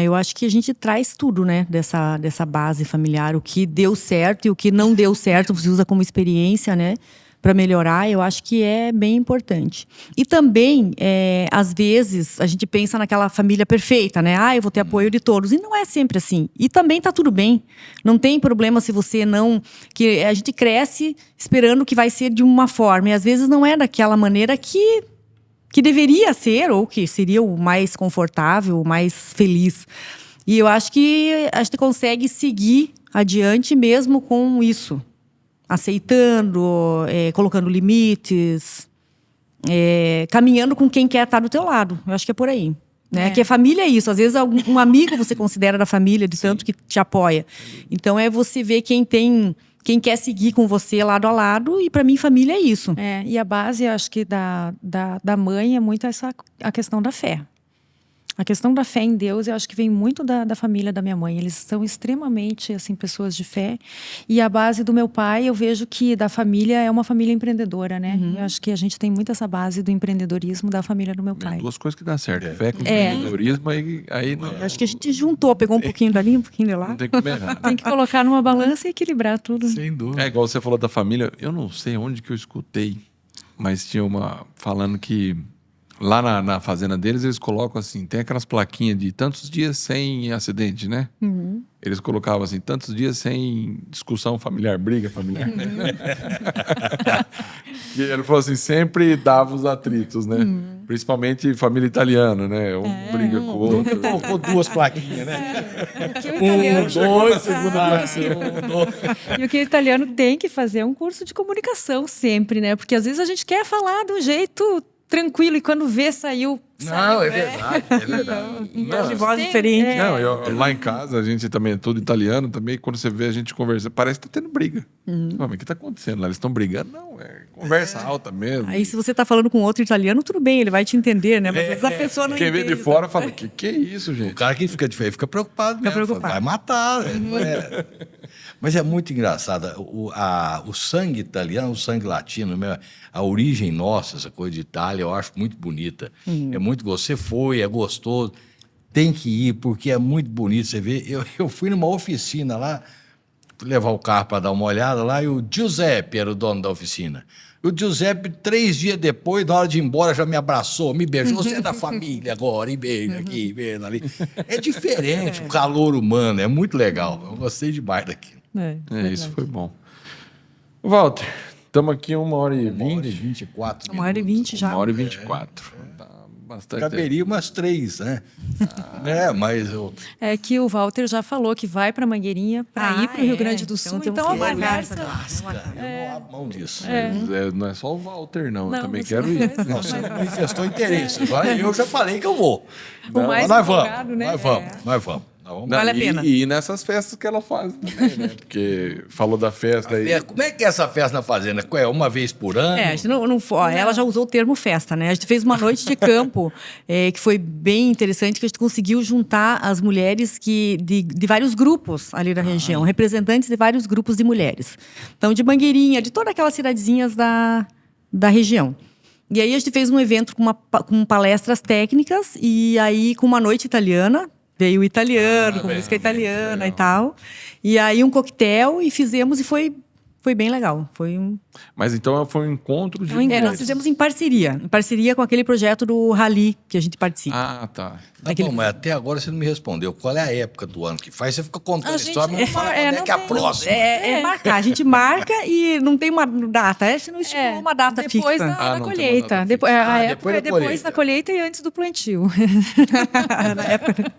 Eu acho que a gente traz tudo, né? Dessa base familiar. O que deu certo e o que não deu certo, você usa como experiência, né? Para melhorar, eu acho que é bem importante. E também, às vezes, a gente pensa naquela família perfeita, né? Eu vou ter apoio de todos. E não é sempre assim. E também tá tudo bem. Não tem problema se você não... Que a gente cresce esperando que vai ser de uma forma. E às vezes não é daquela maneira que deveria ser, ou que seria o mais confortável, o mais feliz. E eu acho que a gente consegue seguir adiante mesmo com isso. Aceitando, colocando limites, caminhando com quem quer estar do teu lado. Eu acho que é por aí. Né? Que a família é isso. Às vezes um amigo você considera da família, de tanto que te apoia. Então é você ver quem quer seguir com você lado a lado. E para mim, família é isso. E a base, acho que da mãe é muito a questão da fé. A questão da fé em Deus, eu acho que vem muito da família da minha mãe. Eles são extremamente, assim, pessoas de fé. E a base do meu pai, eu vejo que da família é uma família empreendedora, né? Eu acho que a gente tem muito essa base do empreendedorismo da família do meu pai. Duas coisas que dá certo. Fé com empreendedorismo, aí não... Acho que a gente juntou, pegou um pouquinho dali, um pouquinho de lá. Não tem como errar. Tem que colocar numa balança e equilibrar tudo. Sem dúvida. Igual você falou da família. Eu não sei onde que eu escutei, mas tinha uma falando que... Lá na fazenda deles, eles colocam assim, tem aquelas plaquinhas de tantos dias sem acidente, né? Eles colocavam assim, tantos dias sem discussão familiar, briga familiar. E ele falou assim, sempre dava os atritos, né? Principalmente família italiana, né? Um briga com o outro. Colocou 2 plaquinhas, né? Dois, segunda plaquinha. E o que o italiano tem que fazer é um curso de comunicação sempre, né? Porque às vezes a gente quer falar de um jeito... tranquilo, e quando vê, saiu... Não, é verdade. Não, de voz diferente. Não, lá em casa, a gente também é tudo italiano, também quando você vê a gente conversa, parece que tá tendo briga. Mas o que tá acontecendo lá? Eles estão brigando? Não, é conversa alta mesmo. Aí se você tá falando com outro italiano, tudo bem, ele vai te entender, né? Mas às vezes a pessoa não Quem entende. vê de fora fala, que é isso, gente? O cara que fica de fé fica preocupado mesmo. preocupado. Vai matar. Mas é muito engraçado. O sangue italiano, o sangue latino, a origem nossa, essa coisa de Itália, eu acho muito bonita. É muito... Você foi, é gostoso. Tem que ir, porque é muito bonito. Você vê, eu fui numa oficina lá, levar o carro para dar uma olhada lá, e o Giuseppe era o dono da oficina. O Giuseppe, 3 dias depois, na hora de ir embora, já me abraçou, me beijou. Você é da família agora, e beijo aqui, beijo ali. É diferente o calor humano, é muito legal. Eu gostei demais daquilo. Isso foi bom. Walter, estamos aqui 1h20. 1h24 1h20 já. 1h24. Tá bastante. Caberia umas 3, né? Mas eu... É que o Walter já falou que vai para Mangueirinha para ir para o Rio Grande do Sul. Então a conversa... Eu não abro mão disso. Não é só o Walter, não. Eu também você quero ir. não- Não, você não manifestou interesse. Eu já falei que eu vou. O mais nós empolgado, vamos, né? nós vamos, nós vamos. Nós vamos. Não, Vale a pena. E nessas festas que ela faz também, né? Porque falou da festa aí. Como é que é essa festa na fazenda? É uma vez por ano? A gente ela já usou o termo festa, né? A gente fez uma noite de campo que foi bem interessante, que a gente conseguiu juntar as mulheres de vários grupos ali da região, representantes de vários grupos de mulheres. Então, de Mangueirinha, de todas aquelas cidadezinhas da região. E aí a gente fez um evento com palestras técnicas e aí com uma noite italiana. Veio o italiano, com música italiana e tal. E aí um coquetel e fizemos e foi bem legal. Mas então foi um encontro de Nós mulheres. fizemos em parceria com aquele projeto do Rally que a gente participa. Ah, tá. Bom, mas até agora você não me respondeu. Qual é a época do ano que faz? Você fica contando a história, mas não fala quando é que é a próxima. Marcar. A gente marca e não tem uma data. A gente não estipulou uma data depois fixa. da não tem uma colheita. data Depois, fixa. a época depois da depois colheita. da colheita e antes do plantio. Na época.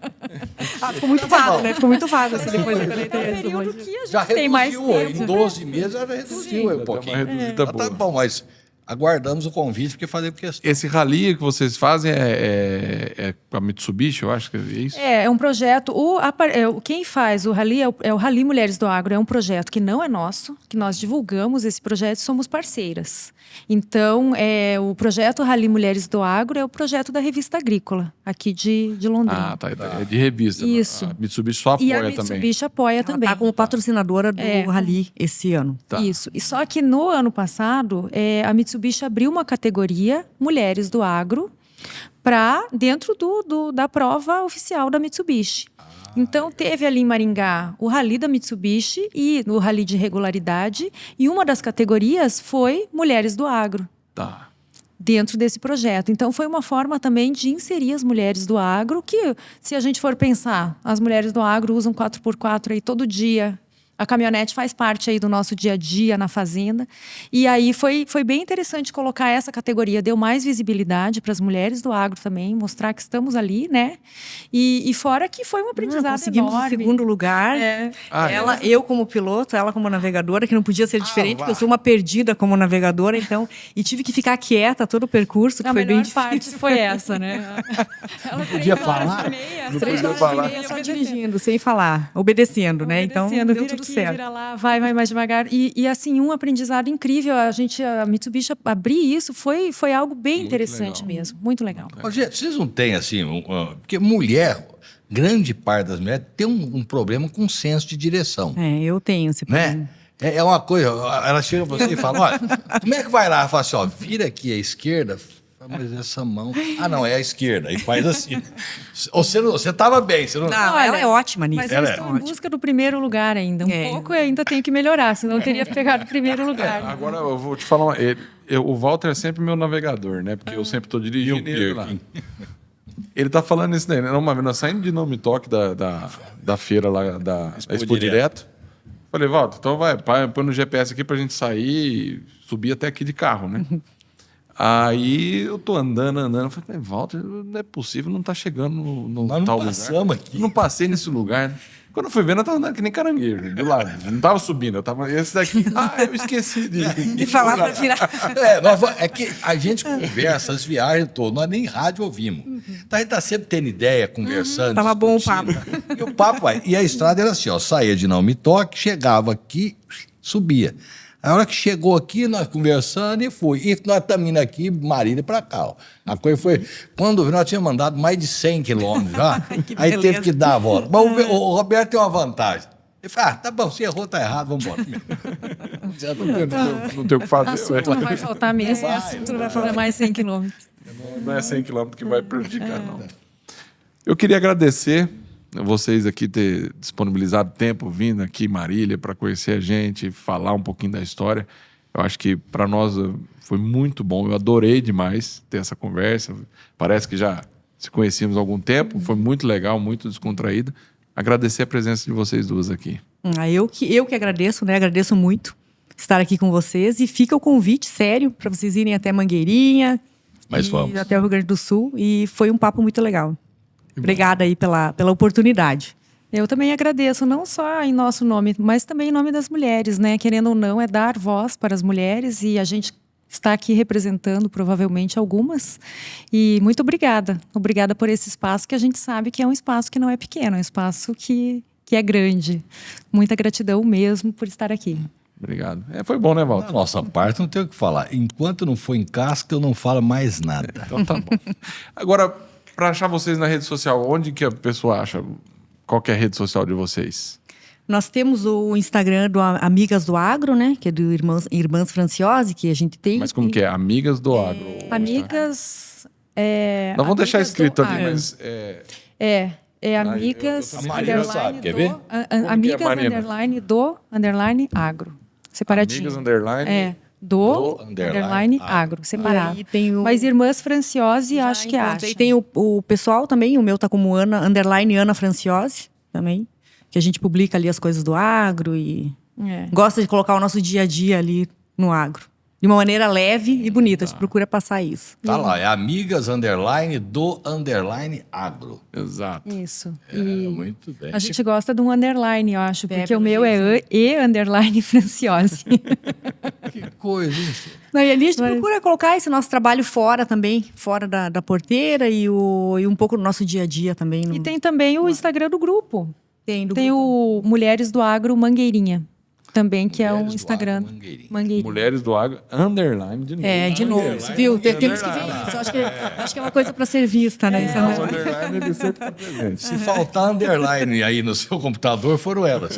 Ficou muito vago, né? Ficou muito vago assim, depois da colheita. É um período que a gente Já tem mais reduziu, tempo. em 12 meses já reduziu um pouquinho. Uma reduzida Tá boa. bom, mas aguardamos o convite, porque fazer questão. Esse rally que vocês fazem é com a Mitsubishi, eu acho que é isso? É um projeto. Quem faz o Rally é o Rally Mulheres do Agro. É um projeto que não é nosso, que nós divulgamos esse projeto e somos parceiras. Então, o projeto Rally Mulheres do Agro é o projeto da Revista Agrícola, aqui de Londrina. Ah, tá. É de revista. Isso. A Mitsubishi só E a apoia também. Mitsubishi apoia Ela também. está como patrocinadora do Rally esse ano. Tá. Isso. E só que no ano passado, a Mitsubishi abriu uma categoria Mulheres do Agro para dentro da prova oficial da Mitsubishi. Então, teve ali em Maringá o Rally da Mitsubishi e o Rally de regularidade. E uma das categorias foi Mulheres do Agro, Tá. dentro desse projeto. Então, foi uma forma também de inserir as mulheres do agro, que, se a gente for pensar, as mulheres do agro usam 4x4 aí todo dia. A caminhonete faz parte aí do nosso dia a dia na fazenda. E aí foi bem interessante colocar essa categoria. Deu mais visibilidade para as mulheres do agro também, mostrar que estamos ali, né? E fora que foi um aprendizado Conseguimos o enorme. segundo lugar. Eu como piloto, ela como navegadora, que não podia ser diferente, porque eu sou uma perdida como navegadora, então, e tive que ficar quieta todo o percurso, que A foi bem melhor difícil. parte foi essa, né? Ela podia 3 horas falar? e meia, Não 3 podia horas falar. e meia Só obedecendo. dirigindo, sem falar, obedecendo, né? Então, Obedecendo, deu vira tudo aqui, certo. vira lá, vai mais devagar. E assim, um aprendizado incrível. A Mitsubishi abrir isso foi algo bem interessante legal. mesmo. Muito legal. Ô, gente, vocês não têm assim, porque mulher, grande parte das mulheres tem um problema com senso de direção, Eu tenho esse problema. né? É uma coisa, ela chega pra você e fala, olha, como é que vai lá? Ela fala assim, ó, vira aqui à esquerda, mas essa mão... Ah, não, é a esquerda, e faz assim. Ou você estava bem, você não... Não, Olha, ela é ótima nisso. Mas Ela eles é estão em busca do primeiro lugar ainda. Pouco eu ainda tenho que melhorar, senão eu teria pegado o primeiro lugar. Agora eu vou te falar o Walter é sempre meu navegador, né? Porque eu sempre tô dirigindo ele lá. Ele tá falando isso daí, né? Uma vez nós saímos de Nome Toque da feira lá da Expo Direto. Falei, Walter, então põe no GPS aqui pra gente sair e subir até aqui de carro, né? Aí eu tô andando. Eu falei, Walter, não é possível, não tá chegando no Nós não tal passamos lugar. aqui. Não passei nesse lugar, né? Quando eu fui vendo, eu tava andando que nem caranguejo, do lado. Não tava subindo, eu tava... Esse daqui... eu esqueci de falar pra virar. É que a gente conversa as viagens todas, nós nem rádio ouvimos. Então a gente tá sempre tendo ideia, conversando. Tava bom o discutindo. E o papo vai. E a estrada era assim, ó, saía de Não Me Toque, chegava aqui, subia. A hora que chegou aqui, nós conversando e fui. E nós estamos indo aqui, Marília para cá. Ó. A coisa foi... Quando nós tínhamos mandado mais de 100 quilômetros já, aí beleza. teve que dar a volta. Mas o Roberto tem uma vantagem. Ele fala, tá bom, você errou, tá errado, vamos embora. Não tem o que fazer. Assunto não vai faltar mesmo. Assunto não vai faltar mais 100 quilômetros. Não é 100 km que vai prejudicar, não. Eu queria agradecer vocês aqui ter disponibilizado tempo vindo aqui, Marília, para conhecer a gente, falar um pouquinho da história. Eu acho que para nós foi muito bom. Eu adorei demais ter essa conversa. Parece que já se conhecíamos há algum tempo. Foi muito legal, muito descontraído. Agradecer a presença de vocês duas aqui. Eu que agradeço, né? Agradeço muito estar aqui com vocês. E fica o convite sério para vocês irem até Mangueirinha. Mas vamos. Até o Rio Grande do Sul. E foi um papo muito legal. Obrigada aí pela oportunidade. Eu também agradeço, não só em nosso nome, mas também em nome das mulheres, né? Querendo ou não, é dar voz para as mulheres e a gente está aqui representando provavelmente algumas. E muito obrigada. Obrigada por esse espaço que a gente sabe que é um espaço que não é pequeno, é um espaço que é grande. Muita gratidão mesmo por estar aqui. Obrigado. Foi bom, né, Walter? Da nossa parte, não tenho o que falar. Enquanto não for em casca, eu não falo mais nada. Então tá bom. Agora, para achar vocês na rede social, onde que a pessoa acha? Qual que é a rede social de vocês? Nós temos o Instagram do Amigas do Agro, né? Que é do Irmãs Franciose, que a gente tem. Mas como que é? Amigas do Agro. Amigas... Nós vamos deixar escrito ali, agro. mas... Amigas, A Marina sabe, quer ver? Amigas, Marina? _, agro. Separadinho. Amigas, _. Do, underline, agro. Separado. E tem Mas Irmãs Franciose, acho que acha. E tem o pessoal também, o meu tá como Ana Franciose, também. Que a gente publica ali as coisas do agro e gosta de colocar o nosso dia a dia ali no agro. De uma maneira leve e bonita. A gente procura passar isso. Tá lá, é amigas, do, agro. Exato. Isso. Muito bem. A gente gosta de um underline, eu acho, porque o meu é _Franciose. Que coisa isso. Não, e ali a gente procura colocar esse nosso trabalho fora também, fora da porteira e um pouco do nosso dia a dia também. E tem também o Instagram do grupo. Tem o Mulheres do Agro Mangueirinha. Também, que é um Mulheres do Instagram. Agro Mangueirinha. Mangueirinha. Mulheres do Agro, _ de novo. De novo, viu? Temos que ver isso. Acho que é uma coisa para ser vista, né? Isso O underline ele sempre tá presente. Se faltar underline aí no seu computador, foram elas.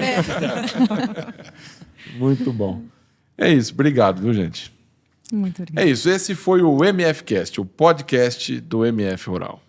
Muito bom. É isso, obrigado, viu, gente? Muito obrigada. É isso, esse foi o MFcast, o podcast do MF Rural.